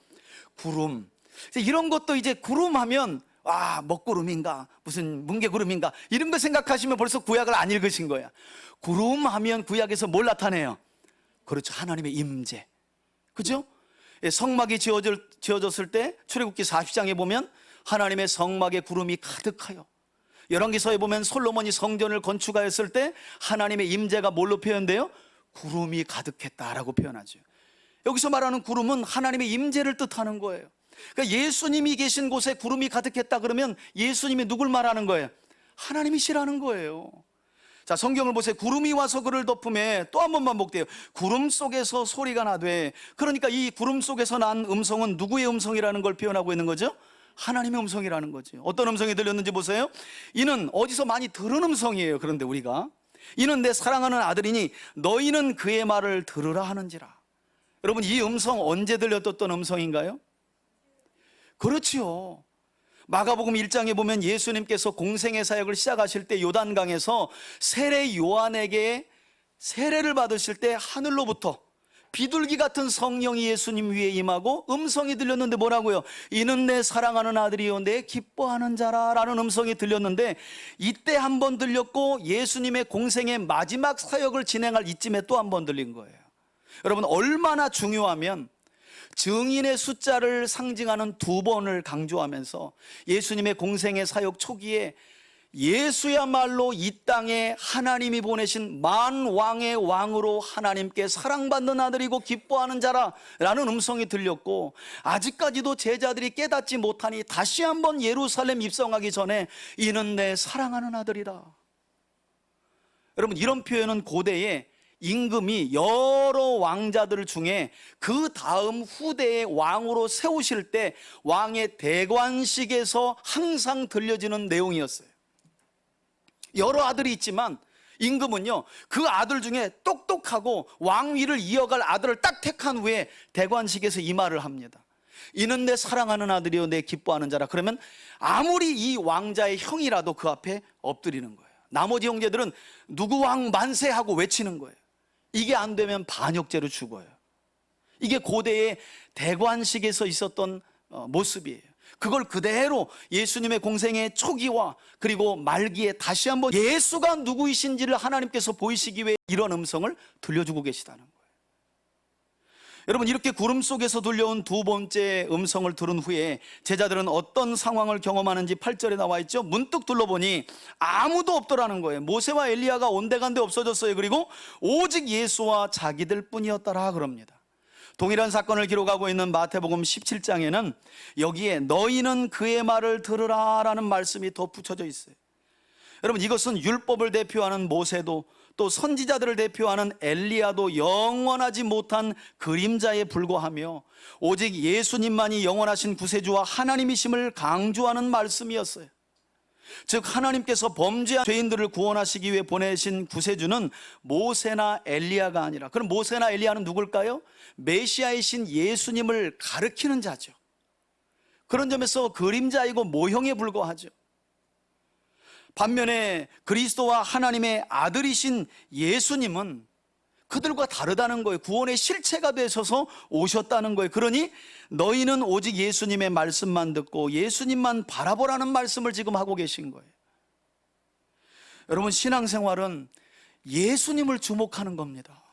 구름. 이런 것도 이제 구름 하면 먹구름인가 무슨 뭉게구름인가 이런 거 생각하시면 벌써 구약을 안 읽으신 거야. 구름 하면 구약에서 뭘 나타내요? 그렇죠, 하나님의 임재. 그죠? 성막이 지어졌을 때 출애굽기 40장에 보면 하나님의 성막에 구름이 가득하여, 열왕기서에 보면 솔로몬이 성전을 건축하였을 때 하나님의 임재가 뭘로 표현돼요? 구름이 가득했다라고 표현하죠. 여기서 말하는 구름은 하나님의 임재를 뜻하는 거예요. 그러니까 예수님이 계신 곳에 구름이 가득했다 그러면 예수님이 누굴 말하는 거예요? 하나님이시라는 거예요. 자, 성경을 보세요. 구름이 와서 그를 덮음에, 또 한 번만 볼게요. 구름 속에서 소리가 나되, 그러니까 이 구름 속에서 난 음성은 누구의 음성이라는 걸 표현하고 있는 거죠? 하나님의 음성이라는 거죠. 어떤 음성이 들렸는지 보세요. 이는 어디서 많이 들은 음성이에요. 그런데 우리가 이는 내 사랑하는 아들이니 너희는 그의 말을 들으라 하는지라. 여러분, 이 음성 언제 들렸던 음성인가요? 그렇지요. 마가복음 1장에 보면 예수님께서 공생의 사역을 시작하실 때 요단강에서 세례 요한에게 세례를 받으실 때 하늘로부터 비둘기 같은 성령이 예수님 위에 임하고 음성이 들렸는데 뭐라고요? 이는 내 사랑하는 아들이요 내 기뻐하는 자라 라는 음성이 들렸는데, 이때 한 번 들렸고 예수님의 공생의 마지막 사역을 진행할 이쯤에 또 한 번 들린 거예요. 여러분, 얼마나 중요하면 증인의 숫자를 상징하는 2번을 강조하면서 예수님의 공생의 사역 초기에 예수야말로 이 땅에 하나님이 보내신 만왕의 왕으로 하나님께 사랑받는 아들이고 기뻐하는 자라라는 음성이 들렸고, 아직까지도 제자들이 깨닫지 못하니 다시 한번 예루살렘 입성하기 전에 이는 내 사랑하는 아들이다. 여러분, 이런 표현은 고대에 임금이 여러 왕자들 중에 그 다음 후대의 왕으로 세우실 때 왕의 대관식에서 항상 들려지는 내용이었어요. 여러 아들이 있지만 임금은요, 그 아들 중에 똑똑하고 왕위를 이어갈 아들을 딱 택한 후에 대관식에서 이 말을 합니다. 이는 내 사랑하는 아들이요 내 기뻐하는 자라. 그러면 아무리 이 왕자의 형이라도 그 앞에 엎드리는 거예요. 나머지 형제들은 누구 왕 만세하고 외치는 거예요. 이게 안 되면 반역죄로 죽어요. 이게 고대의 대관식에서 있었던 모습이에요. 그걸 그대로 예수님의 공생의 초기와 그리고 말기에 다시 한번 예수가 누구이신지를 하나님께서 보이시기 위해 이런 음성을 들려주고 계시다는 거예요. 여러분, 이렇게 구름 속에서 들려온 두 번째 음성을 들은 후에 제자들은 어떤 상황을 경험하는지 8절에 나와 있죠. 문득 둘러보니 아무도 없더라는 거예요. 모세와 엘리야가 온데간데 없어졌어요. 그리고 오직 예수와 자기들 뿐이었더라 그럽니다. 동일한 사건을 기록하고 있는 마태복음 17장에는 여기에 너희는 그의 말을 들으라 라는 말씀이 덧붙여져 있어요. 여러분, 이것은 율법을 대표하는 모세도 또 선지자들을 대표하는 엘리야도 영원하지 못한 그림자에 불과하며 오직 예수님만이 영원하신 구세주와 하나님이심을 강조하는 말씀이었어요. 즉 하나님께서 범죄한 죄인들을 구원하시기 위해 보내신 구세주는 모세나 엘리야가 아니라, 그럼 모세나 엘리야는 누굴까요? 메시아이신 예수님을 가리키는 자죠. 그런 점에서 그림자이고 모형에 불과하죠. 반면에 그리스도와 하나님의 아들이신 예수님은 그들과 다르다는 거예요. 구원의 실체가 되셔서 오셨다는 거예요. 그러니 너희는 오직 예수님의 말씀만 듣고 예수님만 바라보라는 말씀을 지금 하고 계신 거예요. 여러분, 신앙생활은 예수님을 주목하는 겁니다.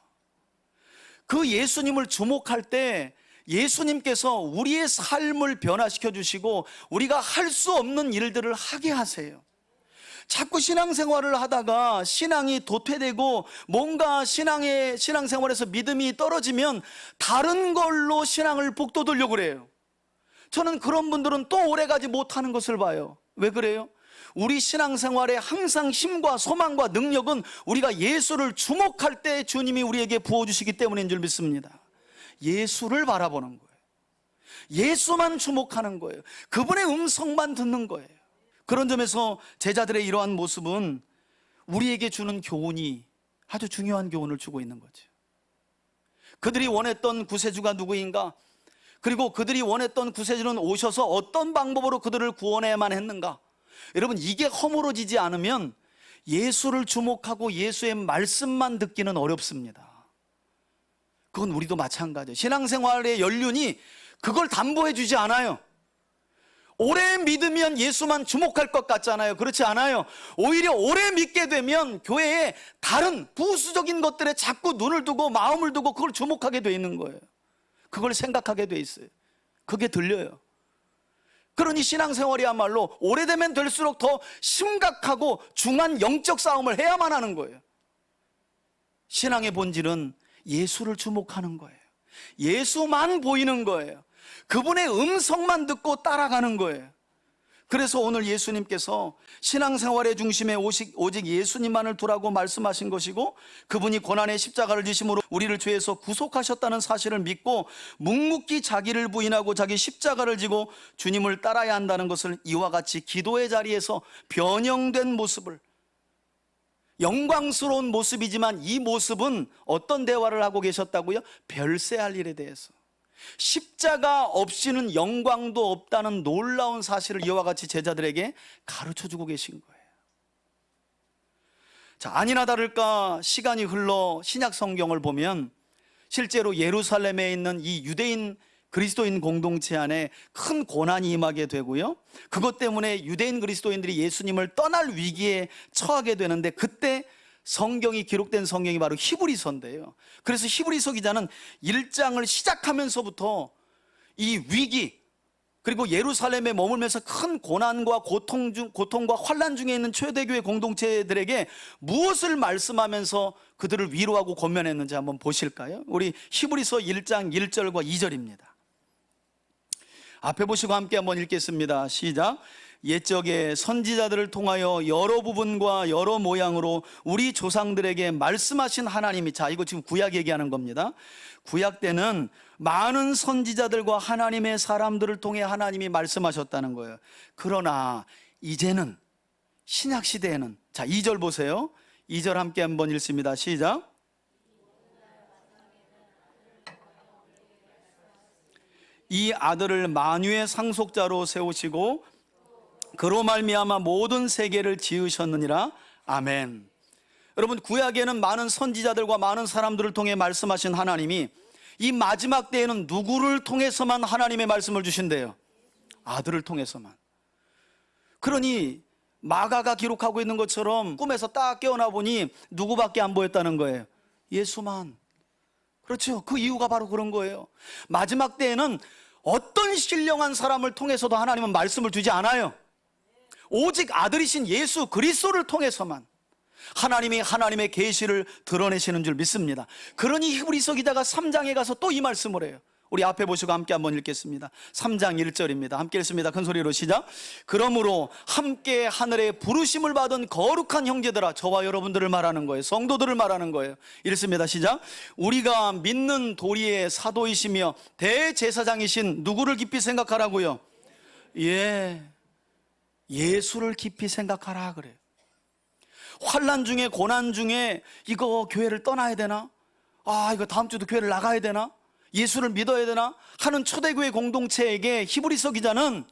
그 예수님을 주목할 때 예수님께서 우리의 삶을 변화시켜 주시고 우리가 할 수 없는 일들을 하게 하세요. 자꾸 신앙생활을 하다가 신앙이 도태되고 뭔가 신앙생활에서 믿음이 떨어지면 다른 걸로 신앙을 북돋으려고 그래요. 저는 그런 분들은 또 오래가지 못하는 것을 봐요. 왜 그래요? 우리 신앙생활에 항상 힘과 소망과 능력은 우리가 예수를 주목할 때 주님이 우리에게 부어주시기 때문인 줄 믿습니다. 예수를 바라보는 거예요. 예수만 주목하는 거예요. 그분의 음성만 듣는 거예요. 그런 점에서 제자들의 이러한 모습은 우리에게 주는 교훈이 아주 중요한 교훈을 주고 있는 거죠. 그들이 원했던 구세주가 누구인가? 그리고 그들이 원했던 구세주는 오셔서 어떤 방법으로 그들을 구원해야만 했는가? 여러분, 이게 허물어지지 않으면 예수를 주목하고 예수의 말씀만 듣기는 어렵습니다. 그건 우리도 마찬가지예요. 신앙생활의 연륜이 그걸 담보해 주지 않아요. 오래 믿으면 예수만 주목할 것 같잖아요. 그렇지 않아요. 오히려 오래 믿게 되면 교회에 다른 부수적인 것들에 자꾸 눈을 두고 마음을 두고 그걸 주목하게 돼 있는 거예요. 그걸 생각하게 돼 있어요. 그게 들려요. 그러니 신앙생활이야말로 오래되면 될수록 더 심각하고 중한 영적 싸움을 해야만 하는 거예요. 신앙의 본질은 예수를 주목하는 거예요. 예수만 보이는 거예요. 그분의 음성만 듣고 따라가는 거예요. 그래서 오늘 예수님께서 신앙생활의 중심에 오직 예수님만을 두라고 말씀하신 것이고, 그분이 고난의 십자가를 지심으로 우리를 죄에서 구속하셨다는 사실을 믿고 묵묵히 자기를 부인하고 자기 십자가를 지고 주님을 따라야 한다는 것을 이와 같이 기도의 자리에서 변형된 모습을, 영광스러운 모습이지만 이 모습은 어떤 대화를 하고 계셨다고요? 별세할 일에 대해서, 십자가 없이는 영광도 없다는 놀라운 사실을 이와 같이 제자들에게 가르쳐주고 계신 거예요. 자, 아니나 다를까 시간이 흘러 신약 성경을 보면 실제로 예루살렘에 있는 이 유대인 그리스도인 공동체 안에 큰 고난이 임하게 되고요, 그것 때문에 유대인 그리스도인들이 예수님을 떠날 위기에 처하게 되는데, 그때 성경이 기록된 성경이 바로 히브리서인데요. 그래서 히브리서 기자는 1장을 시작하면서부터 이 위기, 그리고 예루살렘에 머물면서 큰 고난과 고통과 환난 중에 있는 초대교회 공동체들에게 무엇을 말씀하면서 그들을 위로하고 권면했는지 한번 보실까요? 우리 히브리서 1장 1절과 2절입니다. 앞에 보시고 함께 한번 읽겠습니다. 시작. 옛적에 선지자들을 통하여 여러 부분과 여러 모양으로 우리 조상들에게 말씀하신 하나님이, 자, 이거 지금 구약 얘기하는 겁니다. 구약 때는 많은 선지자들과 하나님의 사람들을 통해 하나님이 말씀하셨다는 거예요. 그러나 이제는 신약 시대에는, 자, 2절 보세요. 2절 함께 한번 읽습니다. 시작. 이 아들을 만유의 상속자로 세우시고 그로 말미암아 모든 세계를 지으셨느니라. 아멘. 여러분, 구약에는 많은 선지자들과 많은 사람들을 통해 말씀하신 하나님이 이 마지막 때에는 누구를 통해서만 하나님의 말씀을 주신대요? 아들을 통해서만. 그러니 마가가 기록하고 있는 것처럼 꿈에서 딱 깨어나 보니 누구밖에 안 보였다는 거예요? 예수만. 그렇죠. 그 이유가 바로 그런 거예요. 마지막 때에는 어떤 신령한 사람을 통해서도 하나님은 말씀을 주지 않아요. 오직 아들이신 예수 그리스도를 통해서만 하나님이 하나님의 계시를 드러내시는 줄 믿습니다. 그러니 히브리서 기자가 3장에 가서 또 이 말씀을 해요. 우리 앞에 보시고 함께 한번 읽겠습니다. 3장 1절입니다. 함께 읽습니다. 큰 소리로 시작. 그러므로 함께 하늘에 부르심을 받은 거룩한 형제들아, 저와 여러분들을 말하는 거예요. 성도들을 말하는 거예요. 읽습니다. 시작. 우리가 믿는 도리의 사도이시며 대제사장이신 누구를 깊이 생각하라고요? 예수를 깊이 생각하라 그래요. 환난 중에 고난 중에 이거 교회를 떠나야 되나? 이거 다음 주도 교회를 나가야 되나? 예수를 믿어야 되나? 하는 초대교회 공동체에게 히브리서 기자는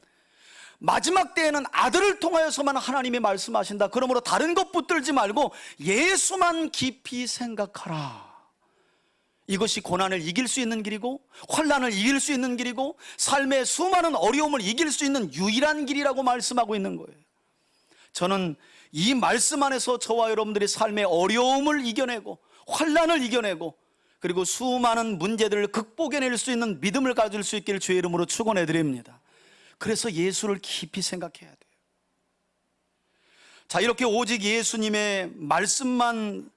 마지막 때에는 아들을 통하여서만 하나님이 말씀하신다. 그러므로 다른 것 붙들지 말고 예수만 깊이 생각하라. 이것이 고난을 이길 수 있는 길이고 환난을 이길 수 있는 길이고 삶의 수많은 어려움을 이길 수 있는 유일한 길이라고 말씀하고 있는 거예요. 저는 이 말씀 안에서 저와 여러분들이 삶의 어려움을 이겨내고 환난을 이겨내고 그리고 수많은 문제들을 극복해낼 수 있는 믿음을 가질 수 있기를 주의 이름으로 축원해 드립니다. 그래서 예수를 깊이 생각해야 돼요. 자, 이렇게 오직 예수님의 말씀만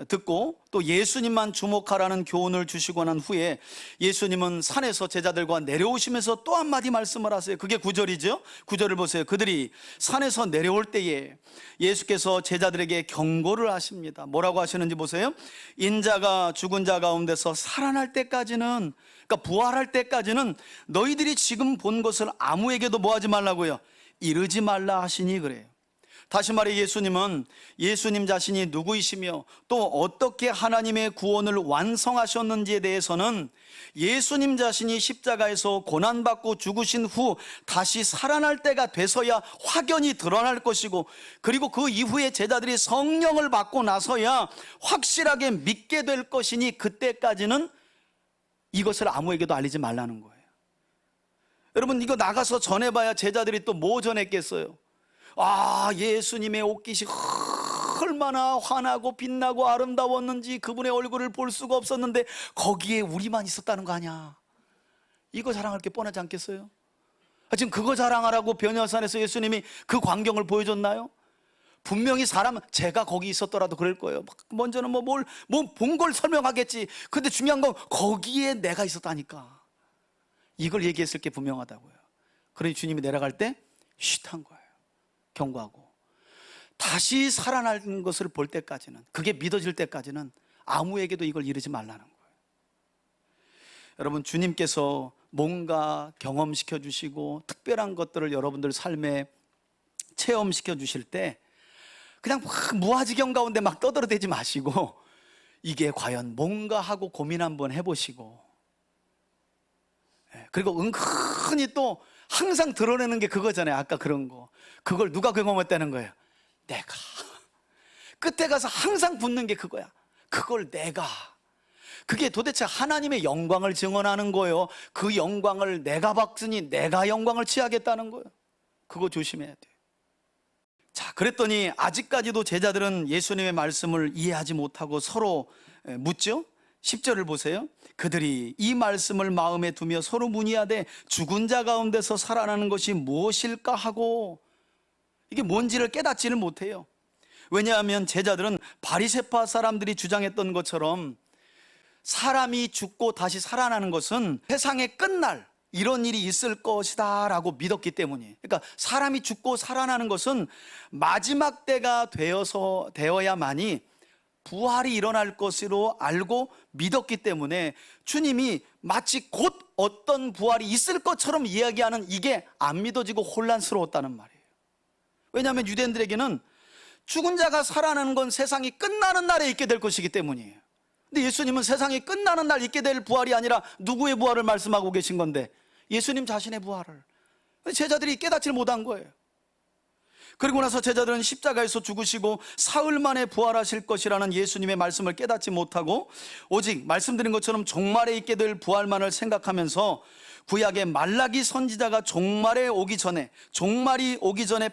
듣고 또 예수님만 주목하라는 교훈을 주시고 난 후에 예수님은 산에서 제자들과 내려오시면서 또 한마디 말씀을 하세요. 그게 9절이죠. 9절을 보세요. 그들이 산에서 내려올 때에 예수께서 제자들에게 경고를 하십니다. 뭐라고 하시는지 보세요. 인자가 죽은 자 가운데서 살아날 때까지는, 그러니까 부활할 때까지는 너희들이 지금 본 것을 아무에게도 뭐 하지 말라고요? 이르지 말라 하시니 그래요. 다시 말해 예수님은 예수님 자신이 누구이시며 또 어떻게 하나님의 구원을 완성하셨는지에 대해서는 예수님 자신이 십자가에서 고난받고 죽으신 후 다시 살아날 때가 돼서야 확연히 드러날 것이고, 그리고 그 이후에 제자들이 성령을 받고 나서야 확실하게 믿게 될 것이니 그때까지는 이것을 아무에게도 알리지 말라는 거예요. 여러분, 이거 나가서 전해봐야 제자들이 또 뭐 전했겠어요? 예수님의 옷깃이 얼마나 환하고 빛나고 아름다웠는지 그분의 얼굴을 볼 수가 없었는데 거기에 우리만 있었다는 거 아니야. 이거 자랑할 게 뻔하지 않겠어요? 지금 그거 자랑하라고 변화산에서 예수님이 그 광경을 보여줬나요? 분명히 사람은 제가 거기 있었더라도 그럴 거예요. 먼저는 본 걸 설명하겠지. 근데 중요한 건 거기에 내가 있었다니까. 이걸 얘기했을 게 분명하다고요. 그러니 주님이 내려갈 때 쉿한 거예요. 경고하고 다시 살아나는 것을 볼 때까지는, 그게 믿어질 때까지는 아무에게도 이걸 이르지 말라는 거예요. 여러분, 주님께서 뭔가 경험시켜 주시고 특별한 것들을 여러분들 삶에 체험시켜 주실 때 그냥 막 무아지경 가운데 막 떠들어대지 마시고 이게 과연 뭔가 하고 고민 한번 해보시고, 그리고 은근히 또 항상 드러내는 게 그거잖아요. 아까 그런 거. 그걸 누가 경험했다는 거예요? 내가. 끝에 가서 항상 붙는 게 그거야. 그걸 내가. 그게 도대체 하나님의 영광을 증언하는 거예요. 그 영광을 내가 받으니 내가 영광을 취하겠다는 거예요. 그거 조심해야 돼요. 자, 그랬더니 아직까지도 제자들은 예수님의 말씀을 이해하지 못하고 서로 묻죠. 10절을 보세요. 그들이 이 말씀을 마음에 두며 서로 문의하되 죽은 자 가운데서 살아나는 것이 무엇일까 하고, 이게 뭔지를 깨닫지를 못해요. 왜냐하면 제자들은 바리새파 사람들이 주장했던 것처럼 사람이 죽고 다시 살아나는 것은 세상의 끝날 이런 일이 있을 것이다 라고 믿었기 때문이에요. 그러니까 사람이 죽고 살아나는 것은 마지막 때가 되어야만이 부활이 일어날 것으로 알고 믿었기 때문에 주님이 마치 곧 어떤 부활이 있을 것처럼 이야기하는 이게 안 믿어지고 혼란스러웠다는 말이에요. 왜냐하면 유대인들에게는 죽은 자가 살아나는 건 세상이 끝나는 날에 있게 될 것이기 때문이에요. 근데 예수님은 세상이 끝나는 날 있게 될 부활이 아니라 누구의 부활을 말씀하고 계신 건데, 예수님 자신의 부활을. 제자들이 깨닫지 못한 거예요. 그리고 나서 제자들은 십자가에서 죽으시고 사흘 만에 부활하실 것이라는 예수님의 말씀을 깨닫지 못하고 오직 말씀드린 것처럼 종말에 있게 될 부활만을 생각하면서 구약의 말라기 선지자가 종말이 오기 전에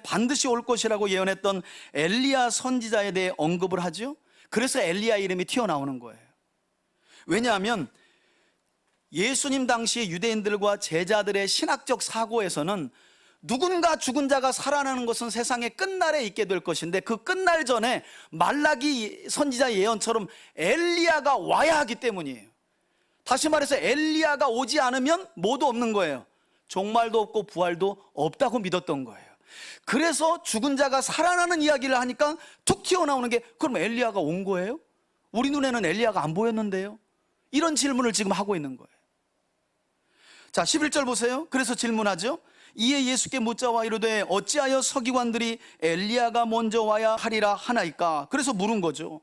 반드시 올 것이라고 예언했던 엘리야 선지자에 대해 언급을 하죠. 그래서 엘리야 이름이 튀어나오는 거예요. 왜냐하면 예수님 당시 유대인들과 제자들의 신학적 사고에서는 누군가 죽은 자가 살아나는 것은 세상의 끝날에 있게 될 것인데, 그 끝날 전에 말라기 선지자 예언처럼 엘리야가 와야 하기 때문이에요. 다시 말해서 엘리야가 오지 않으면 뭐도 없는 거예요. 종말도 없고 부활도 없다고 믿었던 거예요. 그래서 죽은 자가 살아나는 이야기를 하니까 툭 튀어나오는 게, 그럼 엘리야가 온 거예요? 우리 눈에는 엘리야가 안 보였는데요? 이런 질문을 지금 하고 있는 거예요. 자, 11절 보세요. 그래서 질문하죠. 이에 예수께 묻자와 이르되 어찌하여 서기관들이 엘리야가 먼저 와야 하리라 하나이까? 그래서 물은 거죠.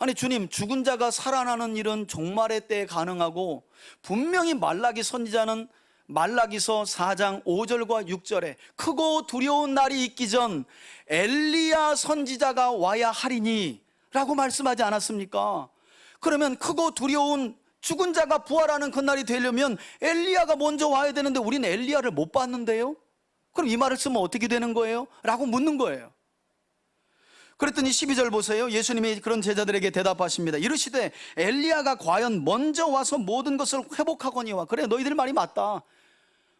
아니 주님, 죽은 자가 살아나는 일은 종말의 때에 가능하고, 분명히 말라기 선지자는 말라기서 4장 5절과 6절에 크고 두려운 날이 있기 전 엘리야 선지자가 와야 하리니 라고 말씀하지 않았습니까? 그러면 크고 두려운 죽은 자가 부활하는 그날이 되려면 엘리야가 먼저 와야 되는데 우리는 엘리야를 못 봤는데요? 그럼 이 말을 쓰면 어떻게 되는 거예요? 라고 묻는 거예요. 그랬더니 12절 보세요. 예수님이 그런 제자들에게 대답하십니다. 이르시되 엘리야가 과연 먼저 와서 모든 것을 회복하거니와. 그래, 너희들 말이 맞다.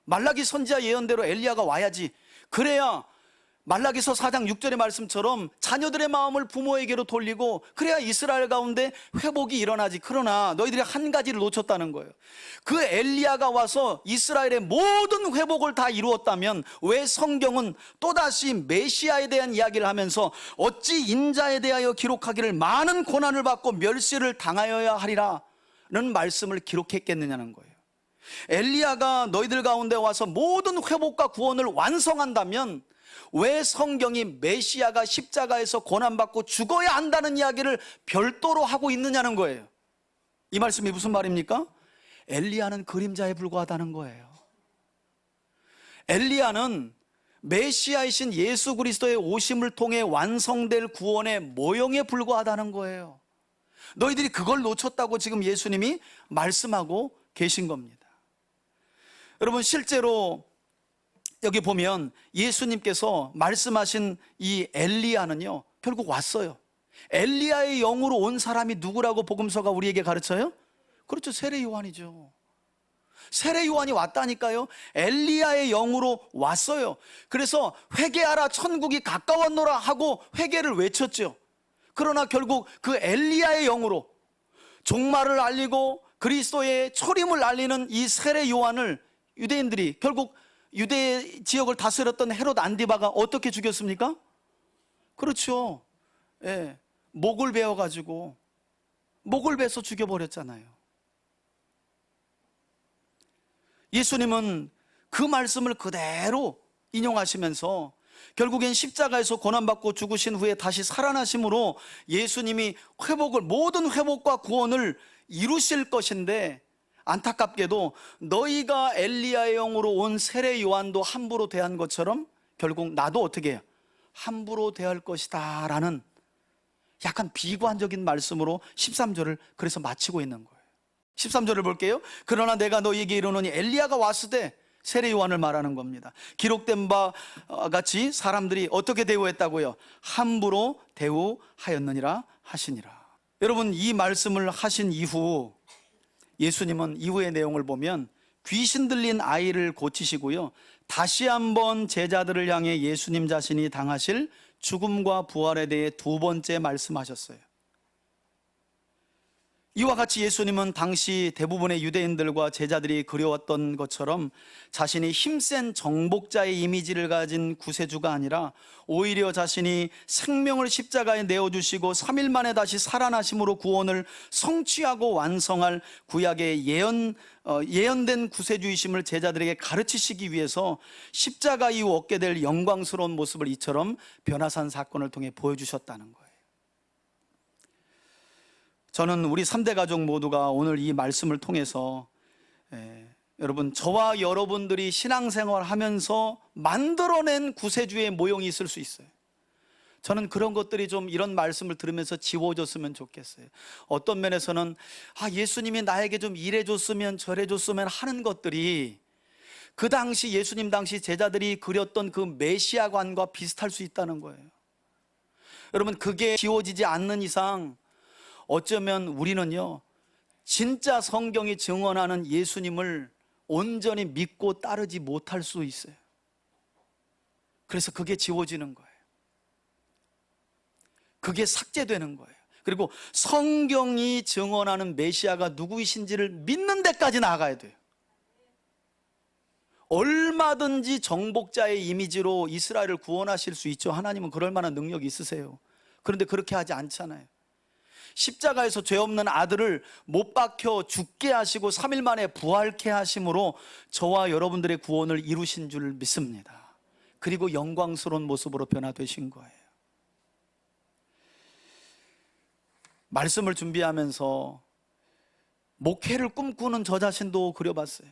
말라기 선지자 예언대로 엘리야가 와야지. 그래야 말라기서 4장 6절의 말씀처럼 자녀들의 마음을 부모에게로 돌리고, 그래야 이스라엘 가운데 회복이 일어나지. 그러나 너희들이 한 가지를 놓쳤다는 거예요. 그 엘리야가 와서 이스라엘의 모든 회복을 다 이루었다면 왜 성경은 또다시 메시아에 대한 이야기를 하면서 어찌 인자에 대하여 기록하기를 많은 고난을 받고 멸시를 당하여야 하리라 는 말씀을 기록했겠느냐는 거예요. 엘리야가 너희들 가운데 와서 모든 회복과 구원을 완성한다면 왜 성경이 메시아가 십자가에서 고난받고 죽어야 한다는 이야기를 별도로 하고 있느냐는 거예요. 이 말씀이 무슨 말입니까? 엘리야는 그림자에 불과하다는 거예요. 엘리야는 메시아이신 예수 그리스도의 오심을 통해 완성될 구원의 모형에 불과하다는 거예요. 너희들이 그걸 놓쳤다고 지금 예수님이 말씀하고 계신 겁니다. 여러분, 실제로 여기 보면 예수님께서 말씀하신 이 엘리야는요, 결국 왔어요. 엘리야의 영으로 온 사람이 누구라고 복음서가 우리에게 가르쳐요? 그렇죠, 세례 요한이죠. 세례 요한이 왔다니까요. 엘리야의 영으로 왔어요. 그래서 회개하라, 천국이 가까웠노라 하고 회개를 외쳤죠. 그러나 결국 그 엘리야의 영으로 종말을 알리고 그리스도의 초림을 알리는 이 세례 요한을 유대인들이, 결국 유대 지역을 다스렸던 헤롯 안디바가 어떻게 죽였습니까? 그렇죠. 예, 목을 베어가지고 목을 베서 죽여버렸잖아요. 예수님은 그 말씀을 그대로 인용하시면서 결국엔 십자가에서 고난받고 죽으신 후에 다시 살아나심으로 예수님이 모든 회복과 구원을 이루실 것인데, 안타깝게도 너희가 엘리야의 영으로 온 세례 요한도 함부로 대한 것처럼 결국 나도 어떻게 해요? 함부로 대할 것이다 라는 약간 비관적인 말씀으로 13절을 그래서 마치고 있는 거예요. 13절을 볼게요. 그러나 내가 너희에게 이르노니 엘리야가 왔을 때, 세례 요한을 말하는 겁니다. 기록된 바 같이 사람들이 어떻게 대우했다고요? 함부로 대우하였느니라 하시니라. 여러분, 이 말씀을 하신 이후 예수님은 이후의 내용을 보면 귀신 들린 아이를 고치시고요, 다시 한번 제자들을 향해 예수님 자신이 당하실 죽음과 부활에 대해 두 번째 말씀하셨어요. 이와 같이 예수님은 당시 대부분의 유대인들과 제자들이 그려왔던 것처럼 자신이 힘센 정복자의 이미지를 가진 구세주가 아니라 오히려 자신이 생명을 십자가에 내어주시고 3일 만에 다시 살아나심으로 구원을 성취하고 완성할 구약의 예언된 구세주이심을 제자들에게 가르치시기 위해서 십자가 이후 얻게 될 영광스러운 모습을 이처럼 변화산 사건을 통해 보여주셨다는 거예요. 저는 우리 3대 가족 모두가 오늘 이 말씀을 통해서 여러분, 저와 여러분들이 신앙생활 하면서 만들어낸 구세주의 모형이 있을 수 있어요. 저는 그런 것들이 좀 이런 말씀을 들으면서 지워졌으면 좋겠어요. 어떤 면에서는 예수님이 나에게 좀 이래줬으면 저래줬으면 하는 것들이 그 당시 예수님 당시 제자들이 그렸던 그 메시아관과 비슷할 수 있다는 거예요. 여러분, 그게 지워지지 않는 이상 어쩌면 우리는요, 진짜 성경이 증언하는 예수님을 온전히 믿고 따르지 못할 수 있어요. 그래서 그게 지워지는 거예요. 그게 삭제되는 거예요. 그리고 성경이 증언하는 메시아가 누구이신지를 믿는 데까지 나아가야 돼요. 얼마든지 정복자의 이미지로 이스라엘을 구원하실 수 있죠. 하나님은 그럴 만한 능력이 있으세요. 그런데 그렇게 하지 않잖아요. 십자가에서 죄 없는 아들을 못 박혀 죽게 하시고 3일 만에 부활케 하심으로 저와 여러분들의 구원을 이루신 줄 믿습니다. 그리고 영광스러운 모습으로 변화되신 거예요. 말씀을 준비하면서 목회를 꿈꾸는 저 자신도 그려봤어요.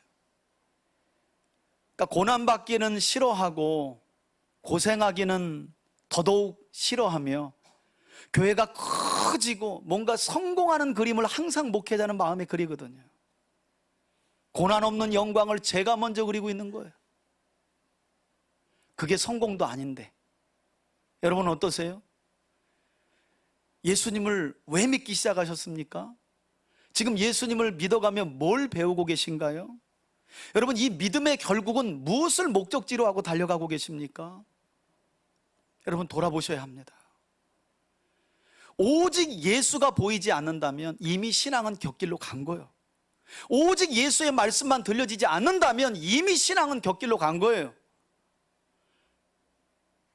그러니까 고난받기는 싫어하고 고생하기는 더더욱 싫어하며 교회가 커지고 뭔가 성공하는 그림을 항상 목회자는 마음에 그리거든요. 고난 없는 영광을 제가 먼저 그리고 있는 거예요. 그게 성공도 아닌데 여러분 어떠세요? 예수님을 왜 믿기 시작하셨습니까? 지금 예수님을 믿어가며 뭘 배우고 계신가요? 여러분, 이 믿음의 결국은 무엇을 목적지로 하고 달려가고 계십니까? 여러분, 돌아보셔야 합니다. 오직 예수가 보이지 않는다면 이미 신앙은 곁길로 간 거예요. 오직 예수의 말씀만 들려지지 않는다면 이미 신앙은 곁길로 간 거예요.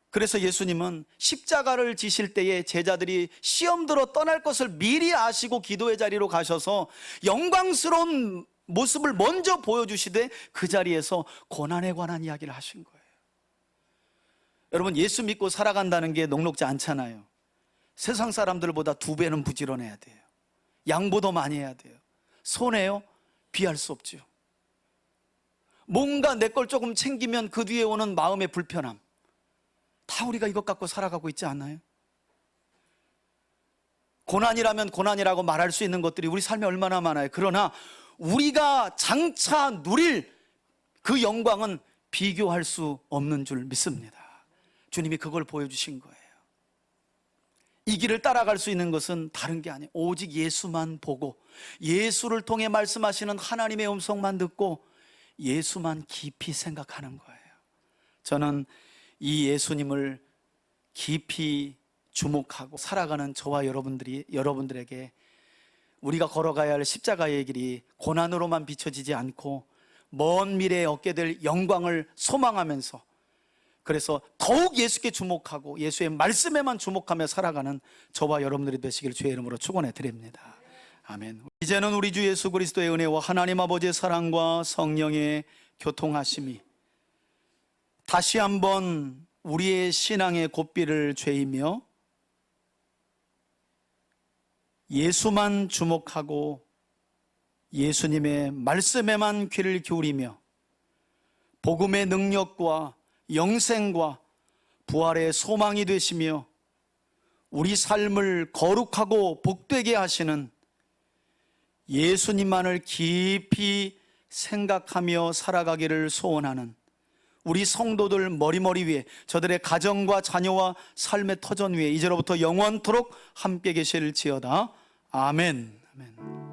그래서 예수님은 십자가를 지실 때에 제자들이 시험 들어 떠날 것을 미리 아시고 기도의 자리로 가셔서 영광스러운 모습을 먼저 보여주시되 그 자리에서 고난에 관한 이야기를 하신 거예요. 여러분, 예수 믿고 살아간다는 게 녹록지 않잖아요. 세상 사람들보다 2배는 부지런해야 돼요. 양보도 많이 해야 돼요. 손해요? 비할 수 없죠. 뭔가 내 걸 조금 챙기면 그 뒤에 오는 마음의 불편함, 다 우리가 이것 갖고 살아가고 있지 않나요? 고난이라면 고난이라고 말할 수 있는 것들이 우리 삶에 얼마나 많아요. 그러나 우리가 장차 누릴 그 영광은 비교할 수 없는 줄 믿습니다. 주님이 그걸 보여주신 거예요. 이 길을 따라갈 수 있는 것은 다른 게 아니에요. 오직 예수만 보고 예수를 통해 말씀하시는 하나님의 음성만 듣고 예수만 깊이 생각하는 거예요. 저는 이 예수님을 깊이 주목하고 살아가는 저와 여러분들에게 우리가 걸어가야 할 십자가의 길이 고난으로만 비춰지지 않고 먼 미래에 얻게 될 영광을 소망하면서, 그래서 더욱 예수께 주목하고 예수의 말씀에만 주목하며 살아가는 저와 여러분들이 되시길 주의 이름으로 축원해 드립니다. 아멘. 이제는 우리 주 예수 그리스도의 은혜와 하나님 아버지의 사랑과 성령의 교통하심이 다시 한번 우리의 신앙의 고삐를 죄이며 예수만 주목하고 예수님의 말씀에만 귀를 기울이며 복음의 능력과 영생과 부활의 소망이 되시며 우리 삶을 거룩하고 복되게 하시는 예수님만을 깊이 생각하며 살아가기를 소원하는 우리 성도들 머리머리 위에, 저들의 가정과 자녀와 삶의 터전 위에 이제로부터 영원토록 함께 계실지어다. 아멘. 아멘.